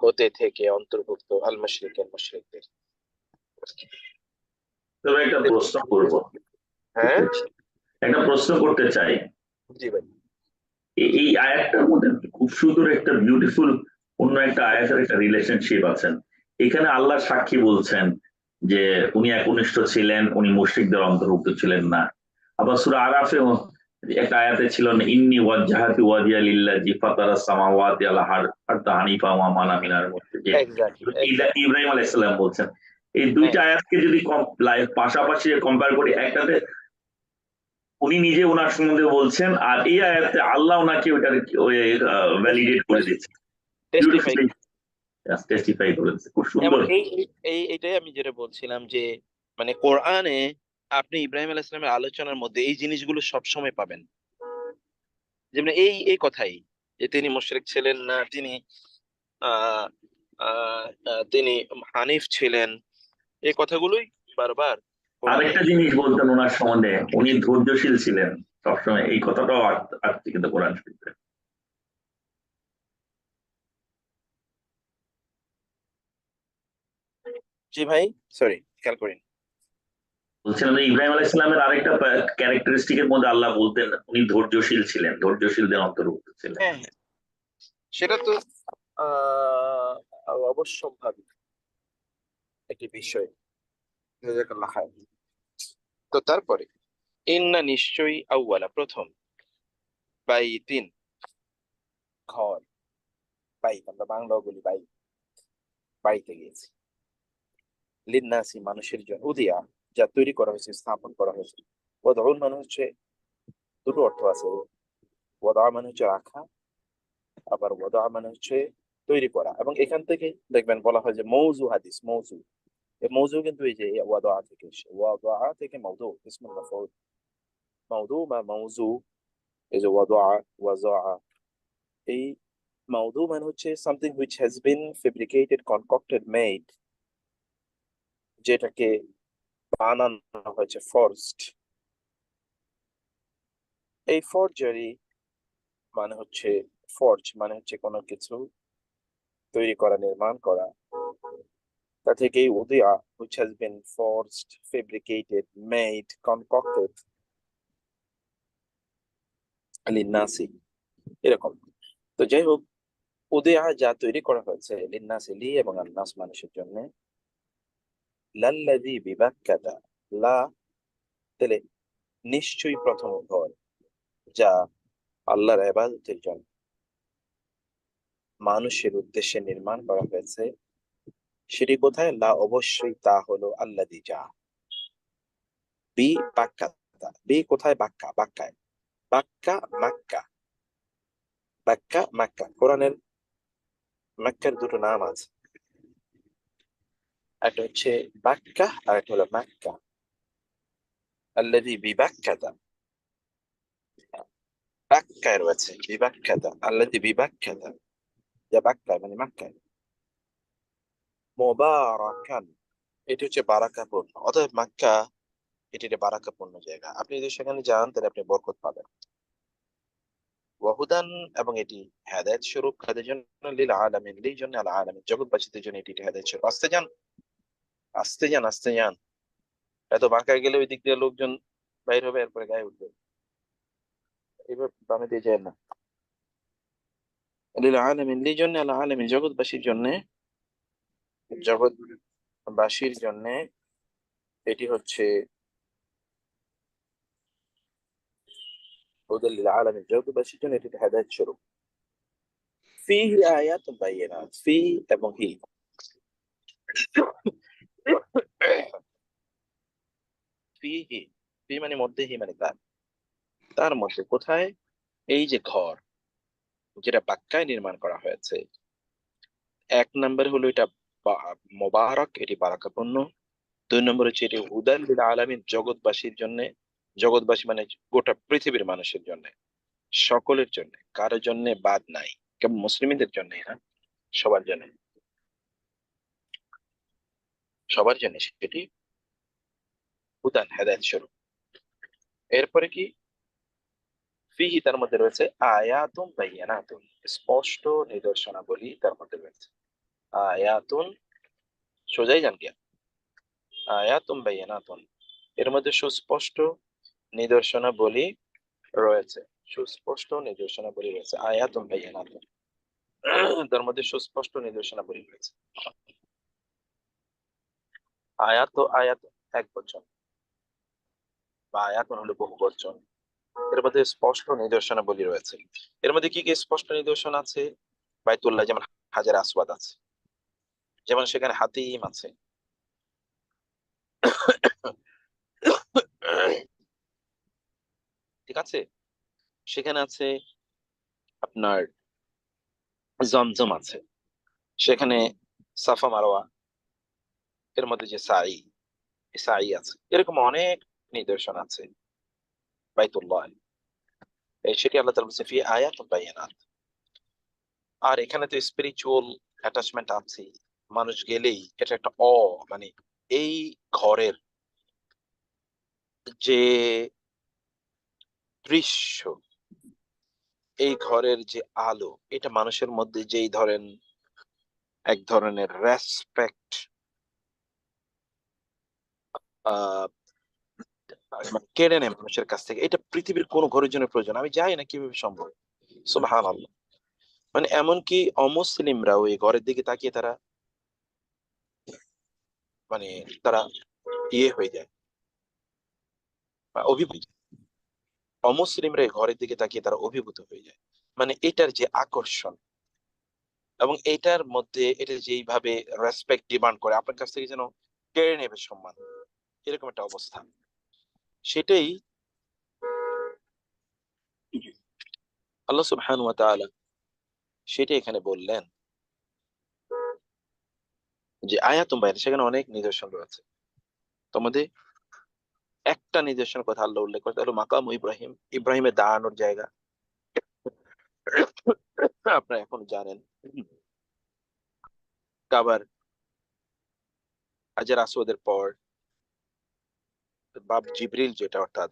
হতে থেকে, অন্তর্ভুক্ত, আল মুশরিকিন মুশরিকদের। তবে একটা প্রশ্ন করব, হ্যাঁ, একটা প্রশ্ন করতে চাই। জি ভাই। এই আয়াতটার মধ্যে খুব সুন্দর একটা বিউটিফুল অন্য একটা আয়াতের একটা রিলেশনশিপ আছেন। এখানে আল্লাহ সাক্ষী বলছেন যে উনি একনিষ্ঠ ছিলেন, উনি মুশরিকদের অন্তর্ভুক্ত ছিলেন না। আবার সূরা আরাফে একটা আয়াতে ছিল না, ইন্নী ওয়াজজাহাতু ওয়াজিয়া লিল্লাযী ফাতারাস সামাওয়াতি ওয়াল আরদা হানিফা ওয়া মা আনা মিনাল মুশরিকিন। এক্স্যাক্টলি, এটা এক্স্যাক্টলি, ইব্রাহিম আলাইহিস সালাম বলছেন। এই দুইটা হ্যাঁ, আয়াতকে যদি পাশাপাশি কম্পেয়ার করি, একটাতে উনি নিজে ওনার সম্বন্ধে বলছেন, আর এই আয়াতে আল্লাহ ওনাকে ওটার ভ্যালিডেট করে দিচ্ছে, টেস্টিফাই। বিউটিফুলি টেস্টিফাই করে দিচ্ছে, খুব এবং সুন্দর। এইটাই আমি যেটা বলছিলাম যে মানে কোরআনে আপনি ইব্রাহিম আলাইহিস সালামের আলোচনার মধ্যে এই জিনিসগুলো সবসময় পাবেন। যেমন এই কথাই যে তিনি মুশরিক ছিলেন না, তিনি আহ আহ আহ, তিনি হানিফ ছিলেন, এই কথাগুলোই বারবার কোরআনে। আরেকটা জিনিস বলতেন ওনার সম্বন্ধে, উনি ধৈর্যশীল ছিলেন সবসময়, এই কথাটাও আসছে কিন্তু কোরআন শরীফে। জি ভাই, সরি খেয়াল করিনি। বলছিলাম যে ইব্রাহিম আলাইহিস সালামের আরেকটা ক্যারেক্টারিস্টিকের মধ্যে আল্লাহ বলতেন উনি ধৈর্যশীল ছিলেন, ধৈর্যশীলদের অন্তর্ভুক্ত ছিলেন। হ্যাঁ হ্যাঁ, সেটা তো অবশ্যম্ভাবী একটি বিষয়। জাযাকাল্লাহ খাইর। তো তারপরে ইন্না নিশ্চয়ই আউয়ালা প্রথম, বাইতিন ঘর, বাইত আমরা বাংলাও বলি বাইত, বাড়িতে গিয়েছি, লিন্নাসি মানুষের জন্য, উদিয়া যা তৈরি করা হয়েছে, স্থাপন করা হয়েছে। ওয়াদাউন মানে হচ্ছে দুটো অর্থ আছে, ওয়াদা মানে হচ্ছে রাখা, আবার ওয়াদা মানে হচ্ছে তৈরি করা। এবং এখান থেকে দেখবেন বলা হয় যে মৌজু হাদিস, মৌজু, এই মৌজু কিন্তু এই যে ওয়াদা থেকে এসে, ওয়াদা থেকে মৌদু, ইসমুল মাফউল, মৌদু বা মৌজু, এই যে ওয়াদা, ওয়াজা, এই মৌদু মানে হচ্ছে something which has been fabricated, concocted, made, যেটাকে বানানো হয়েছে, ফর্জড। এই ফর্জারি মানে হচ্ছে, ফর্জ মানে হচ্ছে কোনো কিছু তৈরি করা, নির্মাণ করা। তা থেকেই Udiya which has been forged, fabricated, made, concocted, লিন্নাসি, এরকম। তো যাই হোক, উদিয়া যা তৈরি করা হয়েছে, লিন্নাসি লি এবং আন্নাস মানুষের জন্য, লাল্লাযী বিবাক্কাতা, লা তেলে নিশ্চয়ই প্রথম ঘর, যা আল্লাহর ইবাদতের জন্য মানুষের উদ্দেশ্যে নির্মাণ করা হয়েছে। সেটি কোথায়? লা অবশ্যই, তা হলো আল্লাযী যা, বি বাক্কাতা, বি কোথায়? বাক্কা, বাক্কায়, বাক্কা মাক্কা, বাক্কা মাক্কা। কোরআনের মক্কার দুটো নাম আছে, একটা হচ্ছে বাক্কা আর একটা হলো মাক্কা। আল্লাযী বিবাক্কাতা, বাক্কায় রয়েছে, বিবাক্কাতা, আল্লাযী বিবাক্কাতা, যা বাক্কায় মানে মক্কায়, মুবারাকান, এটি হচ্ছে বারাকাপূর্ণ। অতএব মক্কা এটি একটা বারাকাপূর্ণ জায়গা, আপনি যদি সেখানে যান তাহলে আপনি বরকত পাবেন। ওয়াহুদান, এবং এটি হেদায়েত স্বরূপ, কাদের জন্য? লিল আলামিন, লিল জন্য, আল আলামিন জগৎবাসীদের জন্য এটি হেদায়েত স্বরূপ। আস্তে যান, আস্তে যান, আস্তে যান, এত বাঁকায় গেলে ওই দিক দিয়ে লোকজন বাইর হবে, এরপরে গায়ে উঠবে। এবার বামে দিয়ে যায় না। লিল আলামিন, লিল জন্য, আল আলামিন জগৎবাসীর জন্য, জগৎবাসীর জন্য এটি হচ্ছে হুদাল লিল আলামিন জগৎবাসীর জন্য এটি হেদায়েত স্বরূপ। ফিহি আয়াতুন বাইয়িনাত, ফি এবং হি, ফিহি, ফি মানে মধ্যে, হি মানে তার, তার মধ্যে কোথায়? এই যে ঘর, যেটা বাক্কায় নির্মাণ করা হয়েছে, এক নম্বর হলো এটা মোবারক, এটি বারাকাপূর্ণ। দুই নম্বর হচ্ছে এটি হুদাল লিল আলামিন জগৎবাসীর জন্য, জগৎবাসী মানে গোটা পৃথিবীর মানুষের জন্য, সকলের জন্য, কারোর জন্য বাদ নাই, কেবল মুসলিমদের জন্যই না, সবার জন্য, সবার জন্য সেটি হুদান, হেদায়েত স্বরূপ। এরপরে কি? ফিহি, তার মধ্যে রয়েছে আয়াতুন বাইয়িনাতুন, স্পষ্ট নিদর্শনাবলী তার মধ্যে রয়েছে। আয়াতুন, সোজাই যান কি, আয়াতুন বাইয়িনাতুন, এর মধ্যে সুস্পষ্ট নিদর্শনাবলী রয়েছে, সুস্পষ্ট নিদর্শনাবলী রয়েছে। আয়াতুন বাইয়িনাতুন, তার মধ্যে সুস্পষ্ট নিদর্শনাবলী রয়েছে। আয়াত তো আয়াত এক বচন, বা আয়াতুন হলো বহু বচন, এর মধ্যে স্পষ্ট নিদর্শনাবলী রয়েছে। এর মধ্যে কি কি স্পষ্ট নিদর্শন আছে? বাইতুল্লাহ, যেমন হাজার আসওয়াদ আছে, যেমন সেখানে হাতিম আছে, ঠিক আছে, সেখানে আছে আপনার জমজম আছে, সেখানে সাফা মারওয়া এর মধ্যে যে সাই, এই সাই আছে, এরকম অনেক নিদর্শন আছে বাইতুল্লাহ, সেটি আল্লাহ তাআলা বলছে ফি আয়াতুন বাইয়িনাত। আর এখানে তো স্পিরিচুয়াল অ্যাটাচমেন্ট আছে, মানুষ গেলেই এটা একটা মানে এই ঘরের যে দৃশ্য, এই ঘরের যে আলো, এটা মানুষের মধ্যে যেই ধরেন এক ধরনের রেসপেক্ট কেড়ে নেয় মানুষের কাছ থেকে, এটা পৃথিবীর কোন ঘরের জন্য প্রয়োজন আমি জানি না কিভাবে সম্ভব। সুবহানাল্লাহ। মানে এমনকি অমুসলিমরাও এই ঘরের দিকে তাকিয়ে তারা মানে তারা ইয়ে হয়ে যায় বা অভিভূত। অমুসলিমরা এই ঘরের দিকে তাকিয়ে তারা অভিভূত হয়ে যায়, মানে এটার যে আকর্ষণ এবং এটার মধ্যে এটা যেইভাবে রেসপেক্ট ডিমান্ড করে আপনার কাছ থেকে যেন কেড়ে নেবে সম্মান, এরকম একটা অবস্থা। সেটাই আল্লাহ সুবহানাহু ওয়া তাআলা সেটাই এখানে বললেন যে আয়াতুম বাইন, সেখানে অনেক নিদর্শন রয়েছে। তোমাদের একটা নিদর্শনের কথা আল্লাহ উল্লেখ করতে হলো মাকাম ইব্রাহিম, ইব্রাহিমের দাঁড়ানোর জায়গা। আপনারা এখন জানেন কাবার হাজার আসওয়াদের পর বাব জিবরিল, যেটা অর্থাৎ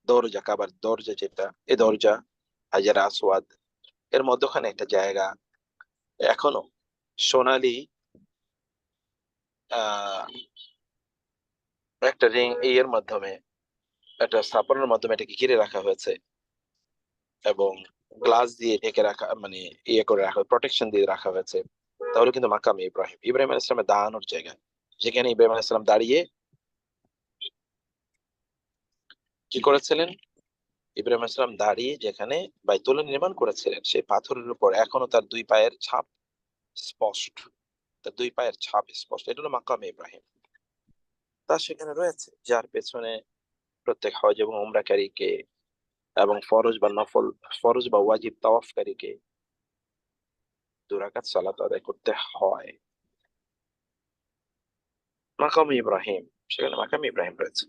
দরজা, কাবার দরজা যেটা, এই দরজা হাজার আসওয়াদ এর মধ্যখানে একটা জায়গা এখনো সোনালী আহ একটা রিং এর মাধ্যমে, একটা স্থাপনের মাধ্যমে এটাকে ঘিরে রাখা হয়েছে এবং গ্লাস দিয়ে ঢেকে রাখা, মানে ইয়ে করে রাখা, প্রোটেকশন দিয়ে রাখা হয়েছে। তাহলে কিন্তু মাকামে ইব্রাহিম, ইব্রাহিম আলাইহিস সালামের দাঁড়ানোর জায়গা, যেখানে ইব্রাহিম আলাইহিস সালাম দাঁড়িয়ে কি করেছিলেন? ইব্রাহিম আলাইহিস সালাম দাঁড়িয়ে যেখানে বাইতুল্লাহ নির্মাণ করেছিলেন, সেই পাথরের উপর এখনো তার দুই পায়ের ছাপ স্পষ্ট, তার দুই পায়ের ছাপ স্পষ্ট। এটা হলো মাকামে ইব্রাহিম। তা সেখানে রয়েছে, যার পেছনে প্রত্যেক হজ এবং উমরাকারীকে এবং ফরজ বা নফল, ফরজ বা ওয়াজিব তাওয়াফকারীকে 2 রাকাত সালাত আদায় করতে হয়। মাকাম ইব্রাহিম, সেখানে মাকাম ইব্রাহিম রয়েছে।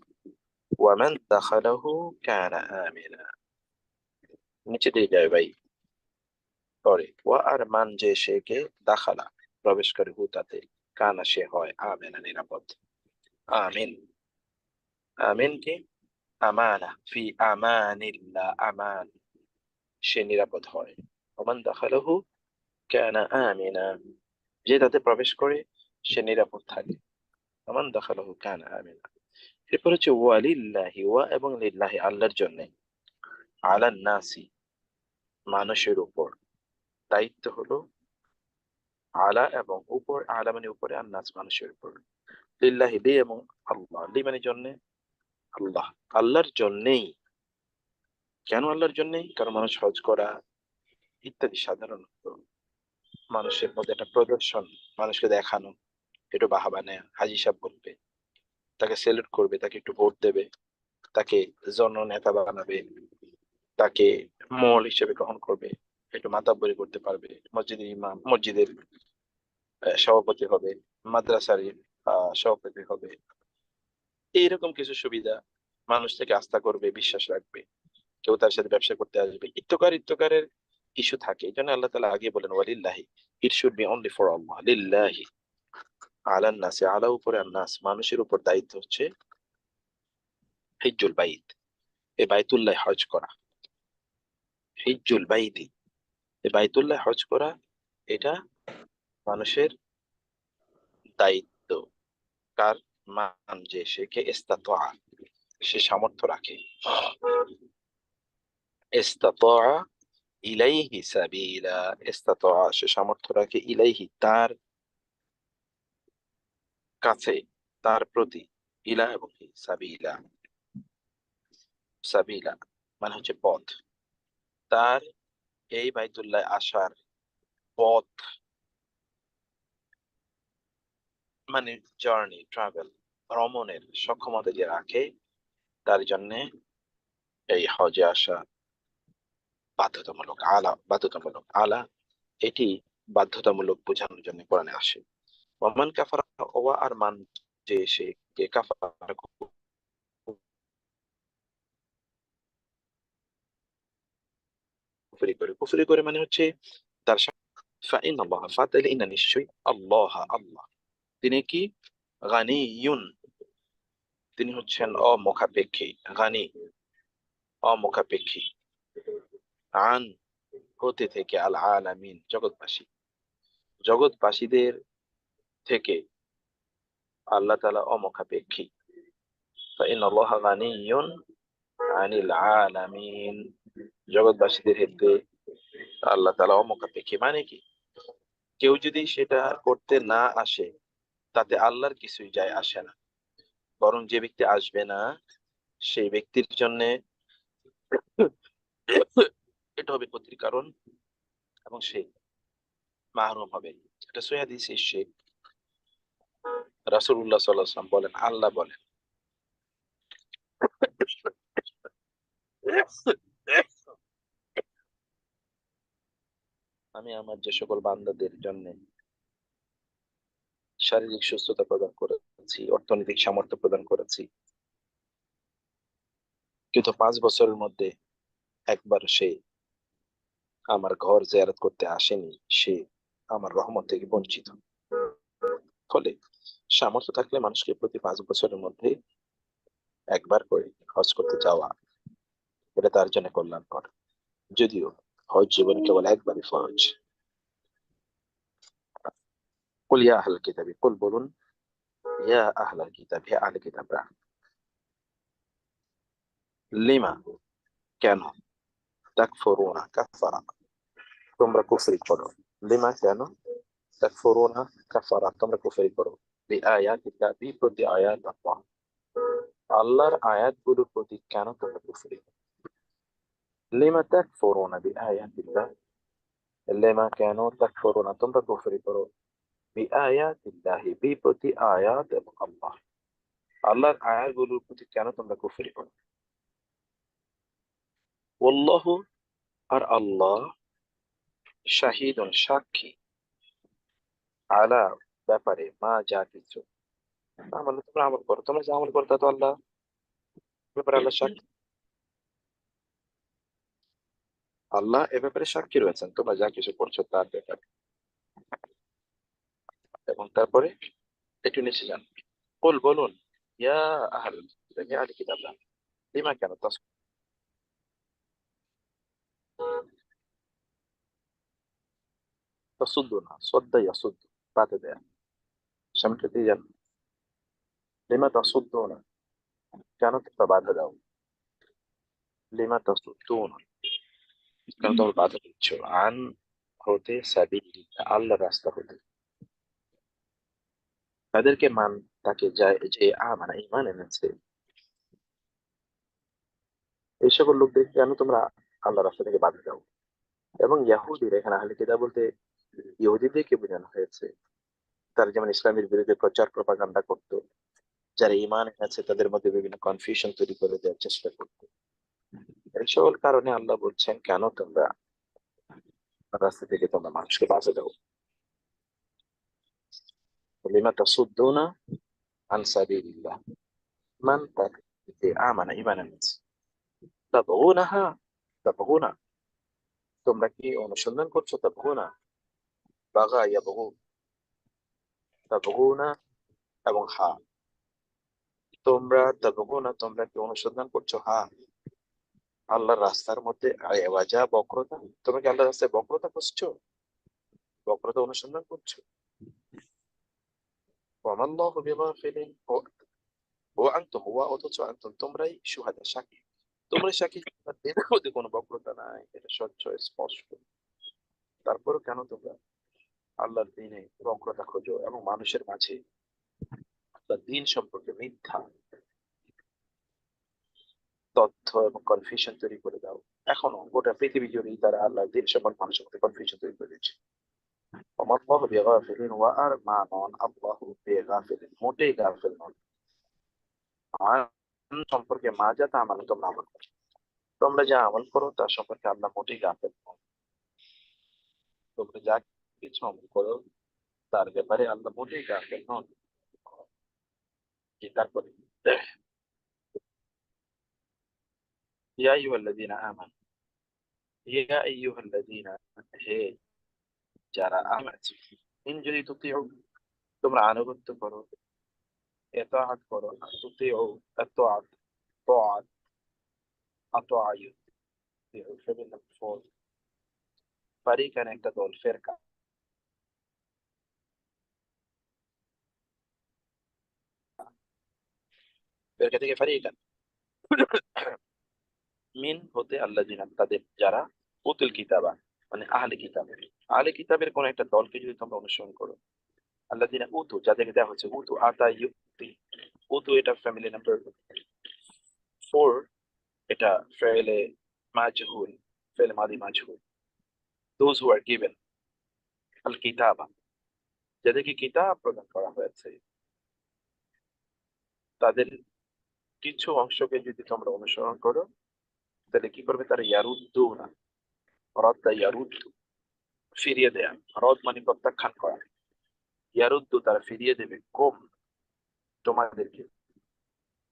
ওয়ামান দাখালাহু কানা আমিনা, নিচে দিয়ে যায় ভাই, সরি, ওয়া আর মান যে সেকে দাখালা প্রবেশ করে হু তাতে, কানা সে হয় আমিনা নিরাপদ। আমিন, আমিন কি আমানা, ফি আমানিল্লাহ, আমান সে নিরাপদ হয়। ওমান দাখালাহু কানা আমিনা, যে তাতে প্রবেশ করে সে নিরাপদ থাকে। ওমান দাখালাহু কানা আমিনা। এরপর হচ্ছে ওয়ালিল্লাহি, ওয়া এবং লিল্লাহি আল্লাহর জন্য, আলান নাসি মানুষের উপর, দায়িত্ব হলো আলা এবং উপর, আলা মানে উপরে, আর নাস মানুষের উপর। লিল্লাহি লি এবং আল্লাহ, লি মানে জন্য, আল্লাহ আল্লাহর জন্যেই। কেন আল্লাহর জন্যেই? কারণ মানুষ হজ করা ইত্যাদি সাধারণত মানুষের মধ্যে একটা প্রদর্শন, মানুষকে দেখানো, একটু বাহাবা নেয়া, হাজি সাহেব বলবে, তাকে সেলুট করবে, তাকে একটু ভোট দেবে, তাকে জননেতা বানাবে, তাকে মল হিসেবে গ্রহণ করবে, একটু মাতাব্বরি করতে পারবে, মসজিদের ইমাম, মসজিদের সভাপতি হবে, মাদ্রাসার সভাপতি হবে, এইরকম কিছু সুবিধা, মানুষ থেকে আস্থা করবে, বিশ্বাস রাখবে, কেউ তার সাথে ব্যবসা করতে আসবে, ইত্যকারের ইস্যু থাকে। এই জন্য আল্লাহ তাআলা আগে বলেন ওয়ালিল্লাহি, it should be only for Allah, লিল্লাহি আলান নাসি, আলা উপরে, আর নাস মানুষের উপর দায়িত্ব হচ্ছে হিজ্জুল বাইত, এই বাইতুল্লাহ হজ করা, হিজ্জুল বাইতি, এই বাইতুল্লাহ হজ করা, এটা মানুষের দায়িত্ব। কার? মান যে সে ইস্তাতা, সে সামর্থ্য রাখে, ইস্তাতা ইলাইহি সাবিলা, ইস্তাতা সে সামর্থ্য রাখে, ইলাইহি তার কাছে, তার প্রতি, ইলা এবং হি, সাবিলা, সাবিলা মানে হচ্ছে পথ, তার এই বাইতুল্লাহ আসার পথ মানে জার্নি, ট্রাভেল, ভ্রমণের সক্ষমতা যে রাখে, তার জন্য এই হজে আসা বাধ্যতামূলক। আলা বাধ্যতামূলক, আলা এটি বাধ্যতামূলক বোঝানোর জন্য কোরআনে আসে। ওমান কাফারা, ওয়া আর মান যে সে কে কাফারা কুফরি করে। কুফরি করে মানে হচ্ছে তার ফাইন আল্লাহ ফাতাইলে ইন্না নিশ্চয়ই আল্লাহ আল্লাহ তিনি কি গানিয়ুন তিনি হচ্ছেন অমুখাপেক্ষী গানি অমুখাপেক্ষী আন হতে থেকে আল আলামিন জগৎবাসী জগৎবাসীদের থেকে আল্লাহ তাআলা অমুখাপেক্ষী ফাইন আল্লাহ গানিয়ুন আনিল আলামিন জগৎবাসীদের ক্ষেত্রে আল্লাহ তাআলা অমুখাপেক্ষী মানে কি কেউ যদি সেটা করতে না আসে তাতে আল্লাহর কিছুই যায় আসে না, বরং যে ব্যক্তি আসবে না সেই ব্যক্তির জন্য এটা হবে ক্ষতির কারণ এবং সে মাহরুম হবে। এটা সহিহ হাদিস এসেছে রাসূলুল্লাহ সাল্লাল্লাহু আলাইহি ওয়াসাল্লাম বলেন, আল্লাহ বলেন আমি আমার যে সকল বান্দাদের জন্য শারীরিক সুস্থতা প্রদান করেছি, অর্থনৈতিক সামর্থ্য প্রদান করেছি, কিন্তু 5 বছরের মধ্যে একবার সে আমার ঘর জিয়ারত করতে আসেনি, সে আমার রহমত থেকে বঞ্চিত। ফলে সামর্থ্য থাকলে মানুষকে প্রতি 5 বছরের মধ্যে একবার করে হজ করতে যাওয়া এটা তার জন্য কল্যাণকর, যদিও হজ জীবনে কেবল একবারই ফরজ। কুল ইয়া আহলাল কিতাবি কুল বলুন ইয়া আহলাল কিতাব হে আহলে কিতাবরা লিমা কেন তাকফুরুনা কাফারা তোমরা কুফরি করো, লিমা কেন তাকফুরুনা কাফারা তোমরা কুফরি করো বিআয়াতিল্লাহ প্রতি আয়াত আল্লাহ আল্লাহর আয়াতগুলোর প্রতি কেন তোমরা কুফরি করো। লিমা তাকফুরুনা বিআয়াতিল্লাহ লিমা কেন তাকফুরুনা তোমরা কুফরি করো বিআয়াতিল্লাহ প্রতি আয়াত এবং আল্লাহ আল্লাহর আয়াতগুলোর প্রতি কেন তোমরা কুফরি করো। আল্লাহ আর আল্লাহ শাহিদুন সাক্ষী আলা ব্যাপারে মা যা কিছু আমল তোমরা আমল করো, তোমরা যে আমল করো তা তো আল্লাহ ব্যাপারে আল্লাহ সাক্ষী, আল্লাহ এ ব্যাপারে সাক্ষী রয়েছেন তোমরা যা কিছু করছো তার ব্যাপারে। এবং তারপরে একটু নিচে যান, কুল বলুন ইয়া আহলাল কিতাব হে আহলে কিতাবরা লিমা কেন তাসুদ্দুনা সদ্দা ইয়াসুদ্দু বাধা দেয়া সামনে দিয়ে যান, লিমা তাসুদ্দুনা কেন তোমরা বাধা দাও, লিমা তাসুদ্দুনা কেন তোমরা বাধা দিচ্ছ আন হতে সাবিলিল্লাহ আল্লাহর রাস্তা হতে। তাদেরকে মান তাকে যায় যে আমানা ঈমান এনেছে এই সকল লোকদের কেন তোমরা আল্লাহর রাস্তা থেকে বাধা দাও। এবং ইয়াহুদিরা এখানে আহলে কিতাব বলতে ইহুদিদেরকে বোঝানো হয়েছে, তারা যেমন ইসলামের বিরুদ্ধে প্রচার প্রপাগান্ডা করতো, যারা ঈমান এনেছে তাদের মধ্যে বিভিন্ন কনফিউশন তৈরি করে দেওয়ার চেষ্টা করতো। এই সকল কারণে আল্লাহ বলছেন কেন তোমরা রাস্তা থেকে তোমরা মানুষকে বাধা দাও। লিমা তাসুদ্দুনা আন সাবিলিল্লাহ মান তাকে আমানা ঈমান এনেছে তাবগুনাহা তাবগুনা তোমরা কি অনুসন্ধান করছো, তাবগুনা বাগা ইয়াবগু তাবগুনা এবং হা তোমরা তাবগুনা তোমরা কি অনুসন্ধান করছো হা আল্লাহর রাস্তার মধ্যে আয়াওয়াজা বক্রতা, তোমরা কি আল্লাহর রাস্তায় বক্রতা খুঁজছো, বক্রতা অনুসন্ধান করছো। ওয়ামাল্লাহু বিগাফিলিন ও আনতুম ওয়া অথচ আনতুম তোমরাই শুহাদা সাক্ষী, তোমরাই সাক্ষী এর মধ্যে কোনো বক্রতা নাই, এটা স্বচ্ছ স্পষ্ট। তারপরও কেন তোমরা আল্লাহর দ্বীনে বক্রতা খোঁজো এবং মানুষের মাঝে আল্লাহর দ্বীন সম্পর্কে মিথ্যা তথ্য এবং কনফিউশন তৈরি করে দাও। এখনো গোটা পৃথিবী জুড়েই তারা আল্লাহর দ্বীন সম্পর্কে মানুষের মধ্যে কনফিউশন তৈরি করে দিচ্ছে। ওয়ামাল্লাহু বিগাফিলিন ওয়া আর মা নন আল্লাহু বিগাফিলিন মোটেই গাফিল নন আর সম্পর্কে মা যা তা মানে তোমরা আমল করো, তোমরা যা আমল করো তার সম্পর্কে আল্লাহ মোটেই গাফিল নন। তোমরা যা কিছু আমল করো তার ব্যাপারে আল্লাহ মোটেই গাফিল নন। তারপরে ইয়া আইয়ুহাল্লাযীনা আমানু ইয়া আইয়ুহাল্লাযীনা, হে যারা আমানু, ইন যদি তুতিউ, তোমরা আনুগত্য করো, ইতাআত করো, তুতিউ আতাআত, তাআত, আতাআ ইউতিউ, ফেমিনা ফোর, ফারিকান একটা দল, ফেরকা, ফেরকা থেকে ফারিকান, মিন হতে আল্লাযীনা, তাদের যারা, উতুল কিতাবা, মানে আহলে কিতাবের, আহলে কিতাবের কোন একটা দলকে যদি তোমরা অনুসরণ করো, আল্লাযীনা উতু, যাদেরকে দেওয়া হচ্ছে, উতু আতা ইউতি, উতু এটা ফ্যামিলি নাম্বার 4, এটা ফেলে মাজহুল, ফেলে মাদি মাজহুল, দোজ হু আর গিভেন আল কিতাবা, যাদেরকে কিতাব প্রদান করা হয়েছে, তাদের কিছু অংশকে যদি তোমরা অনুসরণ করো, তাহলে কি করবে তারা? ইয়ারুদ্দু না, রদ্দা ইয়ারুদ্দু, ফিরিয়ে দেয়া, রদ মানে প্রত্যাখ্যান করা, ইয়ারুদ্দু তারা ফিরিয়ে দেবে, কম তোমাদেরকে,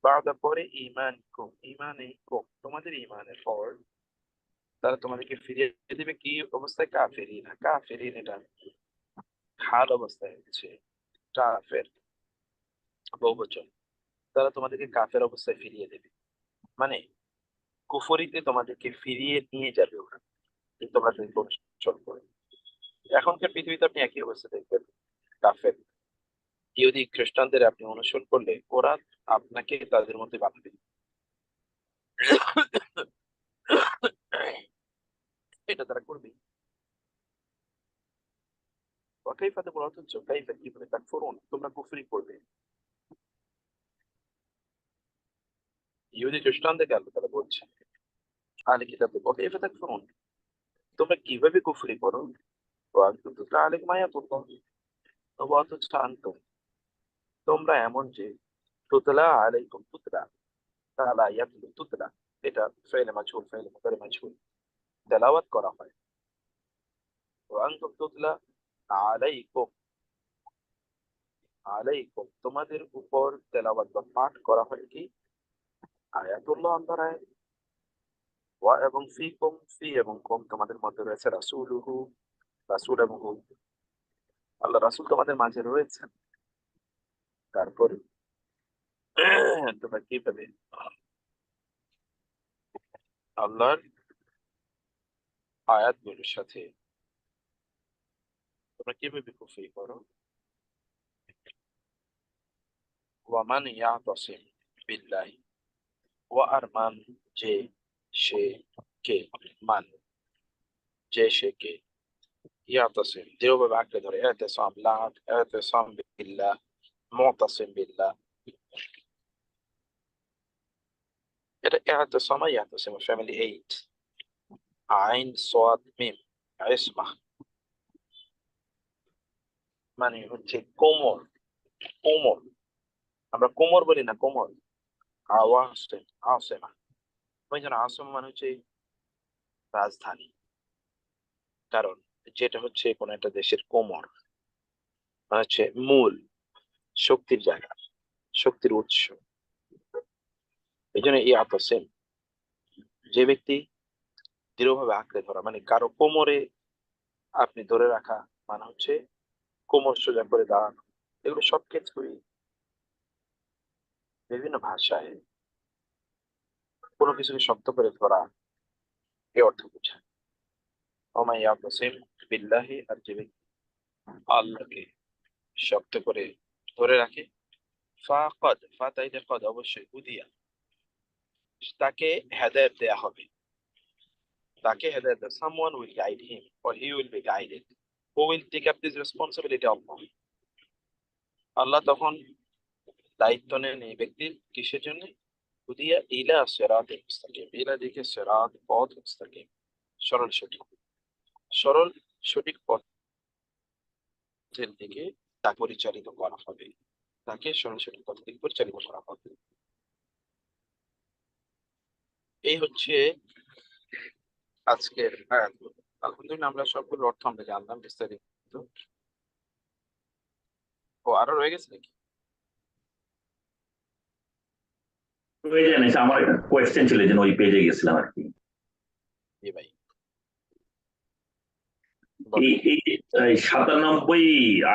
বাদা পরে ঈমান কম, ঈমানে কম, তোমাদের ঈমানের পর তারা তোমাদেরকে ফিরিয়ে দেবে কি অবস্থায়? কাফেরিনা, কাফেরিন এটা হাল অবস্থায় হচ্ছে কাফের, বহুবচন, তারা তোমাদেরকে কাফের অবস্থায় ফিরিয়ে দেবে, মানে কুফরিতে তোমাদেরকে ফিরিয়ে নিয়ে যাবে ওরা, যে তোমরা যদি অনুসরণ করো। এখনকার পৃথিবীতে আপনি একই অবস্থা দেখবেন, কাফের ইহুদি খ্রিস্টানদের আপনি অনুসরণ করলে ওরা আপনাকে তাদের মধ্যে বাঁধবে, এটা তারা করবে। কাইফা তাকফুরুন, অথচ কাইফা কিভাবে তাকফুরুন, তোমরা কুফরি করবে। ইহুদি খ্রিস্টানদেরকে আল্লাহ তাআলা বলছেন, আহলে কিতাবদের, কাইফা তাকফুরুন, তোমরা কিভাবে কুফরি করো, ওয়া আনতুম তুতলা আলাইকুম আয়াতুল্লাহ, তবে অথচ আনতুম, তোমরা এমন যে, তুতলা আলাইকুম, তুতলা, তালা ইয়াতলু, তুতলা এটা ফেলে মাঝহুল, ফেলে মুদারি মাঝহুল, তেলাওয়াত করা হয়, ওয়া আনতুম তুতলা আলাইকুম, আলাইকুম তোমাদের উপর তেলাওয়াত বা পাঠ করা হয় কি? আয়াতুল্লাহ, আল্লাহর আয়াত, ওয়া এবং ফিকুম, ফি এবং কুম তোমাদের মধ্যে রয়েছে, রাসূলুহু, রাসূল এবং হু, আল্লাহ রাসূল তোমাদের মাঝে রয়েছেন। তারপরে তোমরা কিভাবে আল্লাহর আয়াতগুলোর সাথে তোমরা কিভাবে কুফরি করো? ওয়া মান ইয়াতাসিম বিল্লাহি, ওয়া আর মান, যে, সে, কে, মান, যে, সে, কে, ইয়াতাসিম দৃঢ়ভাবে আঁকড়ে ধরে, ইতিসাম লাট, ইতিসাম বিল্লাহ, মুতাসিম বিল্লাহ, এটা ইতিসাম, ইয়াতাসিম ফ্যামিলি 8, আইন সাদ মিম, ইসমা, মানে হচ্ছে কোমর, কোমর, আমরা কোমর বলি না, কোমর, আওয়াসিম, আসিমা, ওই জন্য আসিম মানে হচ্ছে রাজধানী, কারণ যেটা হচ্ছে কোন একটা দেশের কোমর, মানে হচ্ছে মূল, শক্তির জায়গা, শক্তির উৎস। এই জন্য এই আতসেম, যে ব্যক্তি দৃঢ়ভাবে আঁকড়ে ধরা, মানে কারো কোমরে আপনি ধরে রাখা, মানে হচ্ছে কোমর সোজা করে দাঁড়ানো, এগুলো সবকিছুই বিভিন্ন ভাষায় কোনো কিছুকে শক্ত করে ধরা এই অর্থ বোঝায়। ওমাই ইয়াতসিম বিল্লাহি, আর যে ব্যক্তি আল্লাহকে শক্ত করে ধরে রাখে, ফাকাদ, ফাতাইদে কদ, অবশ্যই, হুদিয়া, তাকে হেদায়েত দেয়া হবে, তাকে হেদায়েত দেয়া, someone will guide him or he will be guided, who will take up this responsibility of Allah, আল্লাহ তখন দায়িত্ব নেন এই ব্যক্তির, কিসের জন্য? হুদিয়া ইলা সিরাতিল মুস্তাকিম, ইলা দিকে সিরাত, পথ, মুস্তাকিম সরল সঠিক, সরল সঠিক পথের দিকে তাকে পরিচালিত করা হবে, তাকে সরল সঠিক পথের দিকে পরিচালিত করা হবে। এই হচ্ছে আজকের আয়াতগুলো। আলহামদুলিল্লাহ, আমরা সবগুলোর অর্থ আমরা জানলাম বিস্তারিত। ও আরো রয়ে গেছে নাকি? আমার একটা কোয়েশ্চেন ছিল, যে ওই পেজে গেছিলাম আর কি। জি ভাই। এই এই এই 97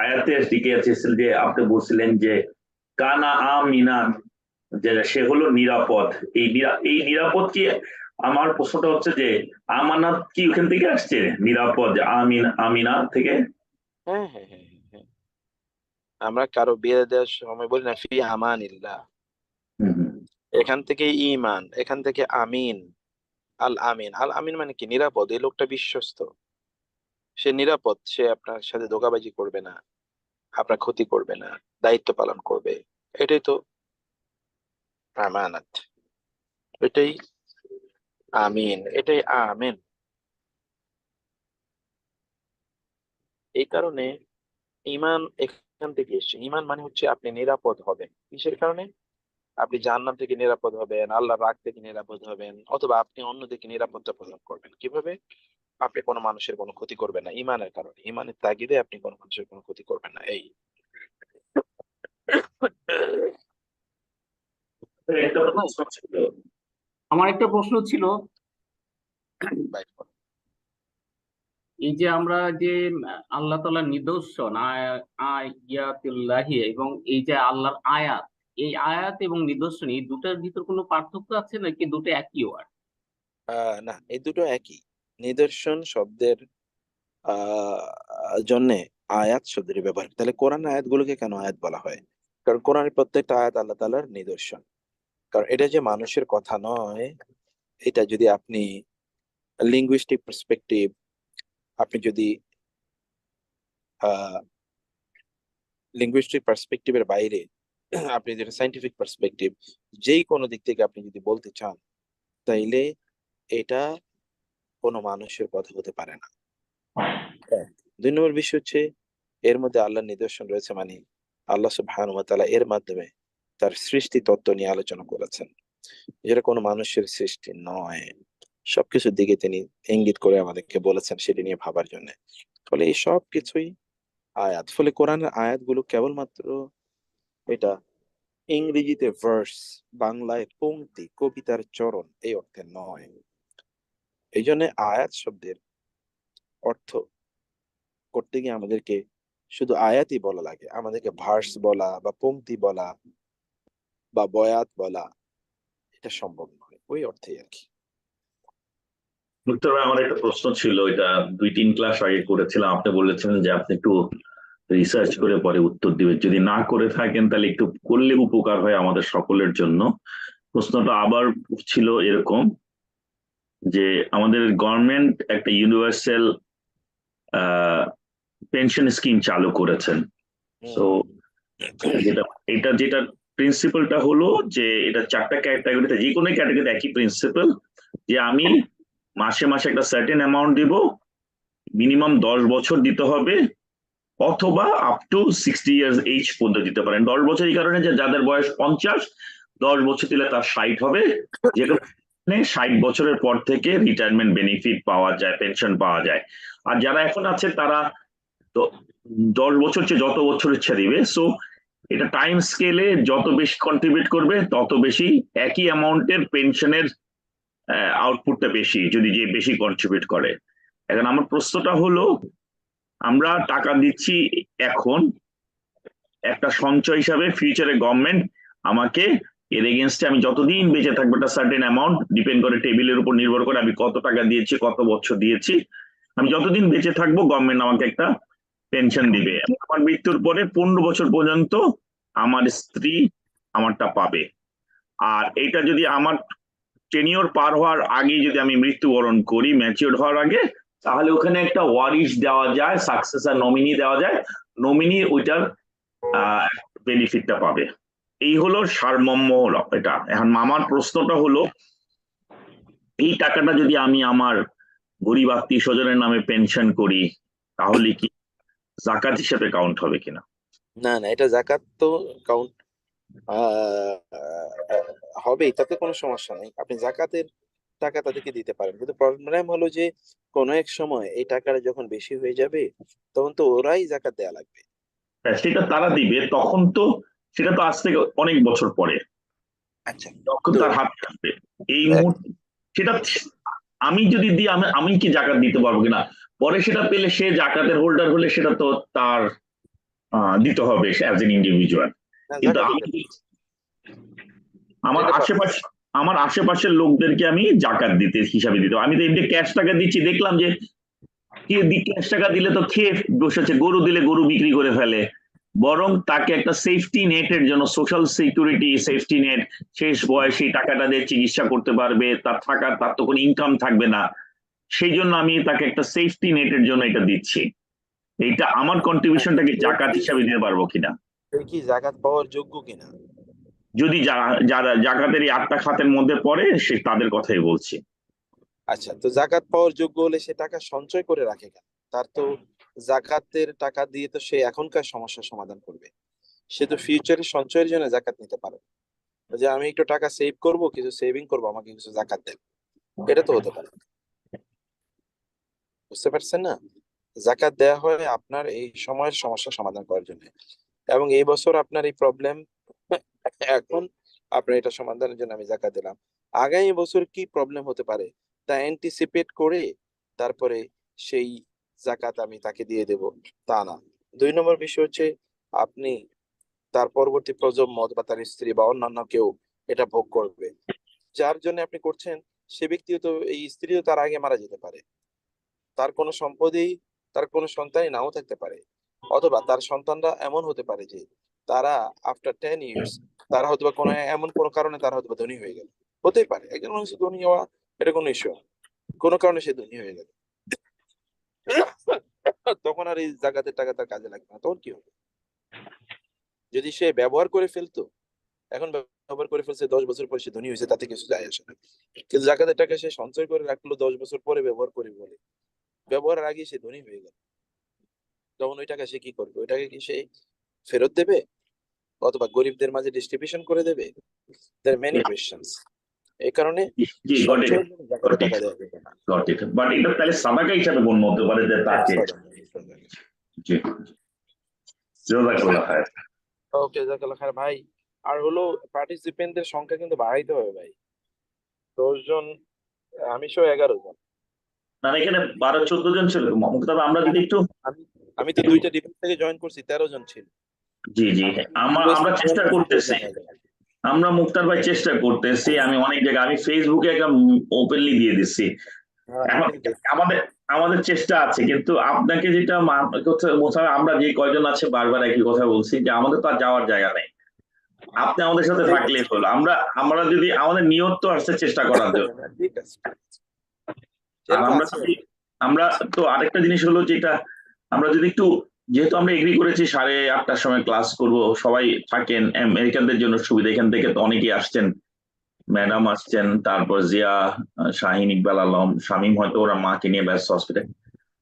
আয়াতের দিকে আছে যে আপনি বলছিলেন যে কানা আমিনা, যে সে হলো নিরাপদ। এই নিরাপদ কি, আমার প্রশ্নটা হচ্ছে যে আমানত কি ওখান থেকে আসছে, নিরাপদ আমিনা থেকে? হ্যাঁ, হ্যাঁ, হ্যাঁ, হ্যাঁ, হ্যাঁ। আমরা কারো বিয়ে দেওয়ার সময় বলি না ফি আমানিল্লাহ, হুম, হুম। এখান থেকে ঈমান, এখান থেকে আমিন। আল আমিন মানে কি? নিরাপদ। এই লোকটা বিশ্বস্ত, সে নিরাপদ, সে আপনার সাথে ধোঁকাবাজি করবে না, আপনার ক্ষতি করবে না, দায়িত্ব পালন করবে। এটাই তো আমানত, এটাই আমিন, এটাই আমেন। এই কারণে ঈমান এখান থেকে এসেছে। ঈমান মানে হচ্ছে আপনি নিরাপদ হবেন। কিসের কারণে? আপনি জাহান্নাম থেকে নিরাপদ হবেন, আল্লাহর রাগ থেকে নিরাপদ হবেন, অথবা আপনি অন্যদিকে নিরাপত্তা প্রদান করবেন। কিভাবে? আপনি কোনো মানুষের কোনো ক্ষতি করবেন না, ঈমানের কারণে। ঈমানের তাগিদে আপনি কোনো মানুষের কোনো ক্ষতি করবেন না। এই একটা প্রশ্ন ছিল। আমার একটা প্রশ্ন ছিল, বাইর করুন। এই যে আমরা যে আল্লাহ তাআলার নিদর্শন আয়াতুল্লাহি, এবং এই যে আল্লাহর আয়াত, এই আয়াত এবং নিদর্শন, এই দুটার ভিতর কোনো পার্থক্য আছে নাকি দুটো একই ওয়ার্ড? না, এই দুটো একই। নিদর্শন শব্দের জন্য আয়াত শব্দের ব্যবহার। তাহলে কোরআন আয়াতগুলোকে কেন আয়াত বলা হয়? কারণ কোরআনের প্রত্যেকটা আয়াত আল্লাহ তাআলার নিদর্শন। কারণ এটা যে মানুষের কথা নয়, এটা যদি আপনি লিঙ্গুইস্টিক পার্সপেক্টিভ, আপনি যদি লিঙ্গুইস্টিক পার্সপেক্টিভের বাইরে আপনি যেটা সাইন্টিফিক পার্সপেক্টিভ, যেই কোনো দিক থেকে আপনি যদি বলতে চান, তাইলে এটা কোনো মানুষের কথা হতে পারে না। হ্যাঁ। 2 নম্বর বিষয় হচ্ছে, এর মধ্যে আল্লাহর নিদর্শন রয়েছে, মানে আল্লাহ সুবহানাহু ওয়া তাআলা এর মাধ্যমে তার সৃষ্টি তত্ত্ব নিয়ে আলোচনা করেছেন, যেটা কোনো মানুষের সৃষ্টি নয়। সবকিছুর দিকে তিনি ইঙ্গিত করে আমাদেরকে বলেছেন সেটি নিয়ে ভাবার জন্য। ফলে এই সব কিছুই আয়াত। ফলে কোরআনের আয়াতগুলো কেবলমাত্র এটা ইংরেজিতে ভার্স, বাংলায় পংক্তি, কবিতার চরণ, এই অর্থে নয়। এই জন্য আয়াত শব্দের অর্থ করতে গিয়ে আমাদেরকে শুধু আয়াতই বলা লাগে, আমাদেরকে ভার্স বলা বা পংক্তি বলা বা বয়াত বলা এটা সম্ভব নয়, ওই অর্থেই আর কি। মুক্তার ভাই, আমার একটা প্রশ্ন ছিল, এটা 2-3 ক্লাস আগে করেছিলাম। আপনি বলেছিলেন যে আপনি একটু রিসার্চ করে পরে উত্তর দিবেন, যদি না করে থাকেন তাহলে একটু করলে উপকার হয় আমাদের সকলের জন্য। প্রশ্নটা আবার ছিল এরকম যে আমাদের গভর্নমেন্ট একটা ইউনিভার্সাল পেনশন স্কিম চালু করেছেন। তো যেটা প্রিন্সিপালটা হলো যে এটা 4টা ক্যাটাগরিতে, যে কোনো ক্যাটাগরিতে একই প্রিন্সিপাল, যে আমি মাসে মাসে একটা সার্টেন অ্যামাউন্ট দিব, মিনিমাম 10 বছর দিতে হবে, অথবা আপ টু 60 ইয়ার্স এইজ পর্যন্ত দিতে পারেন। 10 বছর এই কারণে যে যাদের বয়স 50, 10 বছর দিলে তার 60 হবে। যেখানে 60 বছরের পর থেকে রিটায়ারমেন্ট বেনিফিট পাওয়া যায়, পেনশন পাওয়া যায়। আর যারা এখন আছে তারা তো 10 বছর চেয়ে যত বছর ইচ্ছা দিবে। সো এটা টাইম স্কেলে যত বেশি কন্ট্রিবিউট করবে তত বেশি একই অ্যামাউন্টের পেনশনের আউটপুটটা বেশি, যদি যে বেশি কন্ট্রিবিউট করে। এখন আমার প্রশ্নটা হলো, আমরা টাকা দিচ্ছি এখন একটা সঞ্চয় হিসাবে, ফিউচারে গভর্নমেন্ট আমাকে এর এগেনস্টে আমি যতদিন বেঁচে থাকবো একটা সার্টেন অ্যামাউন্ট, ডিপেন্ড করে টেবিলের উপর নির্ভর করে আমি কত টাকা দিয়েছি, কত বছর দিয়েছি, আমি যতদিন বেঁচে থাকবো গভর্নমেন্ট আমাকে একটা পেনশন দিবে। আমার মৃত্যুর পরে 15 বছর পর্যন্ত আমার স্ত্রী আমারটা পাবে। আর এটা যদি আমার টেনিওর পার হওয়ার আগে যদি আমি মৃত্যুবরণ করি, ম্যাচিওর হওয়ার আগে, তাহলে ওখানে একটা ওয়ারিশ দেওয়া যায়, সাকসেসর নমিনি দেওয়া যায়, নমিনি ওইটার বেনিফিটটা পাবে। এই হলো সারমর্ম হলো এটা। এখন আমার প্রশ্নটা হলো, এই টাকাটা যদি আমি আমার গরিব আত্মীয় স্বজনের নামে পেনশন করি, তাহলে কি জাকাত হিসেবে কাউন্ট হবে কিনা? না, না, এটা যাকাত তো কাউন্ট হবেই, তাতে কোনো সমস্যা নেই। আপনি যাকাতের টাকা তাদেরকে দিতে পারেন, কিন্তু প্রবলেম হলো যে কোনো এক সময় এই টাকাটা যখন বেশি হয়ে যাবে, তখন তো ওরাই যাকাত দেয়া লাগবে। সেটা তারা দিবে, তখন তো সেটা তো আজ থেকে অনেক বছর পরে, আচ্ছা, তখন তো তার হাত থাকবে। এই দেখ, মুহূর্তে সেটা আমি যদি দিই, আমি কি জাকাত দিতে পারবো কিনা? পরে সেটা পেলে সে জাকাতের হোল্ডার হলে সেটা তো তার দিতে হবে অ্যাজ এন ইন্ডিভিজুয়াল। হ্যাঁ, কিন্তু জাকাত আমি দিতে আমার এটা পারবে। আশেপাশে আমার আশেপাশের লোকদেরকে আমি জাকাত দিতে হিসাবে দিতে, আমি তো এমনি ক্যাশ টাকা দিচ্ছি, দেখলাম যে ক্যাশ টাকা দিলে তো খেয়ে বসেছে, গরু দিলে গরু বিক্রি করে ফেলে, বরং তাকে একটা সেফটি নেটের জন্য, সোশ্যাল সিকিউরিটি সেফটি নেট, শেষ বয়সে এই টাকাটা দিয়ে চিকিৎসা করতে পারবে, তার তো কোনো ইনকাম থাকবে না, সেই জন্য আমি তাকে একটা সেফটি নেটের জন্য এটা দিচ্ছি। এইটা আমার কন্ট্রিবিউশনটাকে জাকাত হিসাবে দিতে পারবো কিনা, সে কি জাকাত পাওয়ার যোগ্য কিনা? যদি যারা জাকাতের এই 8টা খাতের মধ্যে পড়ে সে তাদের কথাই বলছি। আচ্ছা, তো জাকাত পাওয়ার যোগ্য হলে সে টাকা সঞ্চয় করে রাখে কেন? তার তো জাকাতের টাকা দিয়ে তো সে এখনকার সমস্যার সমাধান করবে। সে তো ফিউচারে সঞ্চয়ের জন্য জাকাত নিতে পারে, যে আমি একটু টাকা সেভ করব, কিছু সেভিং করব, আমাকে কিছু জাকাত দেবে, এটা তো হতে পারে। বুঝতে পারছেন না? জাকাত দেয়া হয় আপনার এই সময়ের সমস্যা সমাধান করার জন্য, এবং এই বছর আপনার এই প্রবলেম, এখন আপনার এটা সমাধানের জন্য আমি জাকাত দিলাম। আগামী বছর কি প্রবলেম হতে পারে তা অ্যান্টিসিপেট করে তারপরে সেই জাকাত আমি তাকে দিয়ে দেব, তা না। 2 নম্বর বিষয় হচ্ছে, আপনি তার পরবর্তী প্রজন্ম বা তার স্ত্রী বা অন্যান্য কেউ এটা ভোগ করবে, যার জন্য আপনি করছেন সে ব্যক্তিও তো, এই স্ত্রীও তার আগে মারা যেতে পারে, তার কোনো সম্পদেই, তার কোনো সন্তানই নাও থাকতে পারে, অথবা তার সন্তানরা এমন হতে পারে যে তারা আফটার 10 ইয়ার্স তারা হয়তো কোনো এমন কোনো কারণে তারা হয়তো ধনী হয়ে গেল, হতেই পারে একজন মানুষ ধনী হওয়া, এটা কোনো ইস্যু, কোনো কারণে সে ধনী হয়ে গেল, তখন আর এই জাকাতের টাকা তার কাজে লাগবে না, তখন কি হবে? যদি সে ব্যবহার করে ফেলতো, এখন ব্যবহার করে ফেলছে, 10 বছর পরে সে ধনী হয়েছে, তাতে কিছু যায় আসে না। কিন্তু জাকাতের টাকা সে সঞ্চয় করে রাখলো 10 বছর পরে ব্যবহার করে, বলে ব্যবহারের আগে সে ধনী হয়ে গেল, তখন ওই টাকা সে কি করবে? ওই টাকা কি সে ফেরত দেবে, অথবা গরিবদের মাঝে ডিস্ট্রিবিউশন করে দেবে? দেয়ার মেনি কোয়েশ্চেনস। এই কারণে জি, সঞ্চয়ের জন্য জাকাতের টাকা দেওয়া যাবে না। বাট এটা তাহলে সাদাকা হিসাবে গণ্য হতে পারে যে তাকে। জি, জাযাকাল্লাহ খায়ের। ওকে, জাযাকাল্লাহ খায়ের ভাই। আর হলো পার্টিসিপেন্টদের সংখ্যা কিন্তু বাড়াইতে হবে ভাই, 10 জন, আমি সহ 11 জন। না এখানে 12-14 জন ছিল তবে আমরা যদি একটু, আমি তো 2টা ডিভিশন থেকে জয়েন করছি, 13 জন ছিল। জি আমরা চেষ্টা করতেছি, আমরা মুক্তার ভাই চেষ্টা করতেছি, আমি অনেক জায়গায় আমি ফেসবুকে একটা ওপেনলি দিয়ে দিচ্ছি, এখন আমাদের চেষ্টা আছে, কিন্তু আপনাকে যেটা আমরা যে কয়জন আছে বারবার একই কথা বলছি যে আমাদের তো আর যাওয়ার জায়গা নেই, আপনি আমাদের সাথে থাকলেই হলো, আমরা যদি আমাদের নিয়ত তো আসছে চেষ্টা করার জন্য। ঠিক আছে। আর আমরা তো আরেকটা জিনিস হলো যেটা, আমরা যদি একটু, যেহেতু আমরা এগ্রি করেছি 8:30টার সময় ক্লাস করব, সবাই থাকেন, আমেরিকানদের জন্য সুবিধা, এখান থেকে তো অনেকেই আসছেন, ম্যাডাম আসছেন, তারপর জিয়া, শাহিন, ইকবাল আলম, শামীম, হয়তো ওরা মাকে নিয়ে ব্যস্ত হসপিটাল,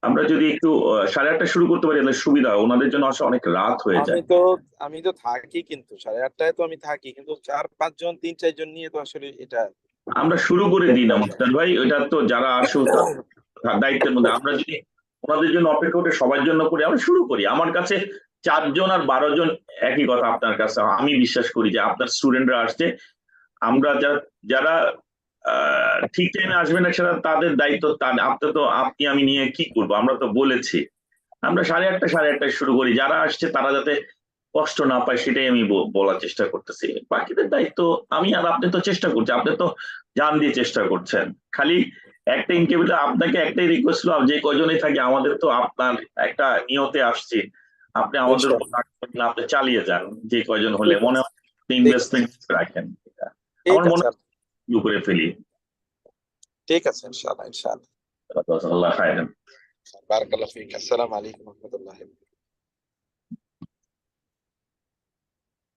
আমরা যদি একটু 8:30 শুরু করতে পারি তাহলে সুবিধা, ওনাদের জন্য আসলে অনেক রাত হয়ে যায়। আমি তো থাকি, কিন্তু 8:30টায় তো আমি থাকি, কিন্তু 4-5 জন 3-4 জন নিয়ে তো আসলে এটা আমরা শুরু করে দিই না মুস্তান ভাই, ওইটা তো যারা আসে দায়িত্বের মধ্যে, আমরা যদি ওনাদের জন্য অপেক্ষা করে সবার জন্য করি, আমরা শুরু করি। আমার কাছে 4 জন আর 12 জন একই কথা আপনার কাছে, আমি বিশ্বাস করি যে আপনার স্টুডেন্টরা আসছে, আমরা যারা ঠিক টাইমে আসবে না সেটা তাদের দায়িত্ব, আপনি আমি নিয়ে কি করবো, আমরা তো বলেছি আমরা 8:30 শুরু করি, যারা আসছে তারা যাতে কষ্ট না পায় সেটাই আমি বলার চেষ্টা করতেছি, বাকিদের দায়িত্ব আমি আর আপনি তো চেষ্টা করছি, আপনি তো জান দিয়ে চেষ্টা করছেন, খালি একটা ইনকিউবেটর, আপনাকে একটাই রিকোয়েস্ট ছিল, যে কয়জনই থাকে আমাদের তো আপনার একটা নিয়তে আসছি, আপনি আমাদের উপর আপনি চালিয়ে যান, যে কয়জন হলে মনে হয় ইনভেস্টমেন্ট রাখেন, আমার মনে হয় করে ফেলি। ঠিক আছে, ইনশাআল্লাহ। আল্লাহ খায়ের। বারাকাল্লাহু ফিক। আসসালামু আলাইকুম ওয়া রাহমাতুল্লাহি।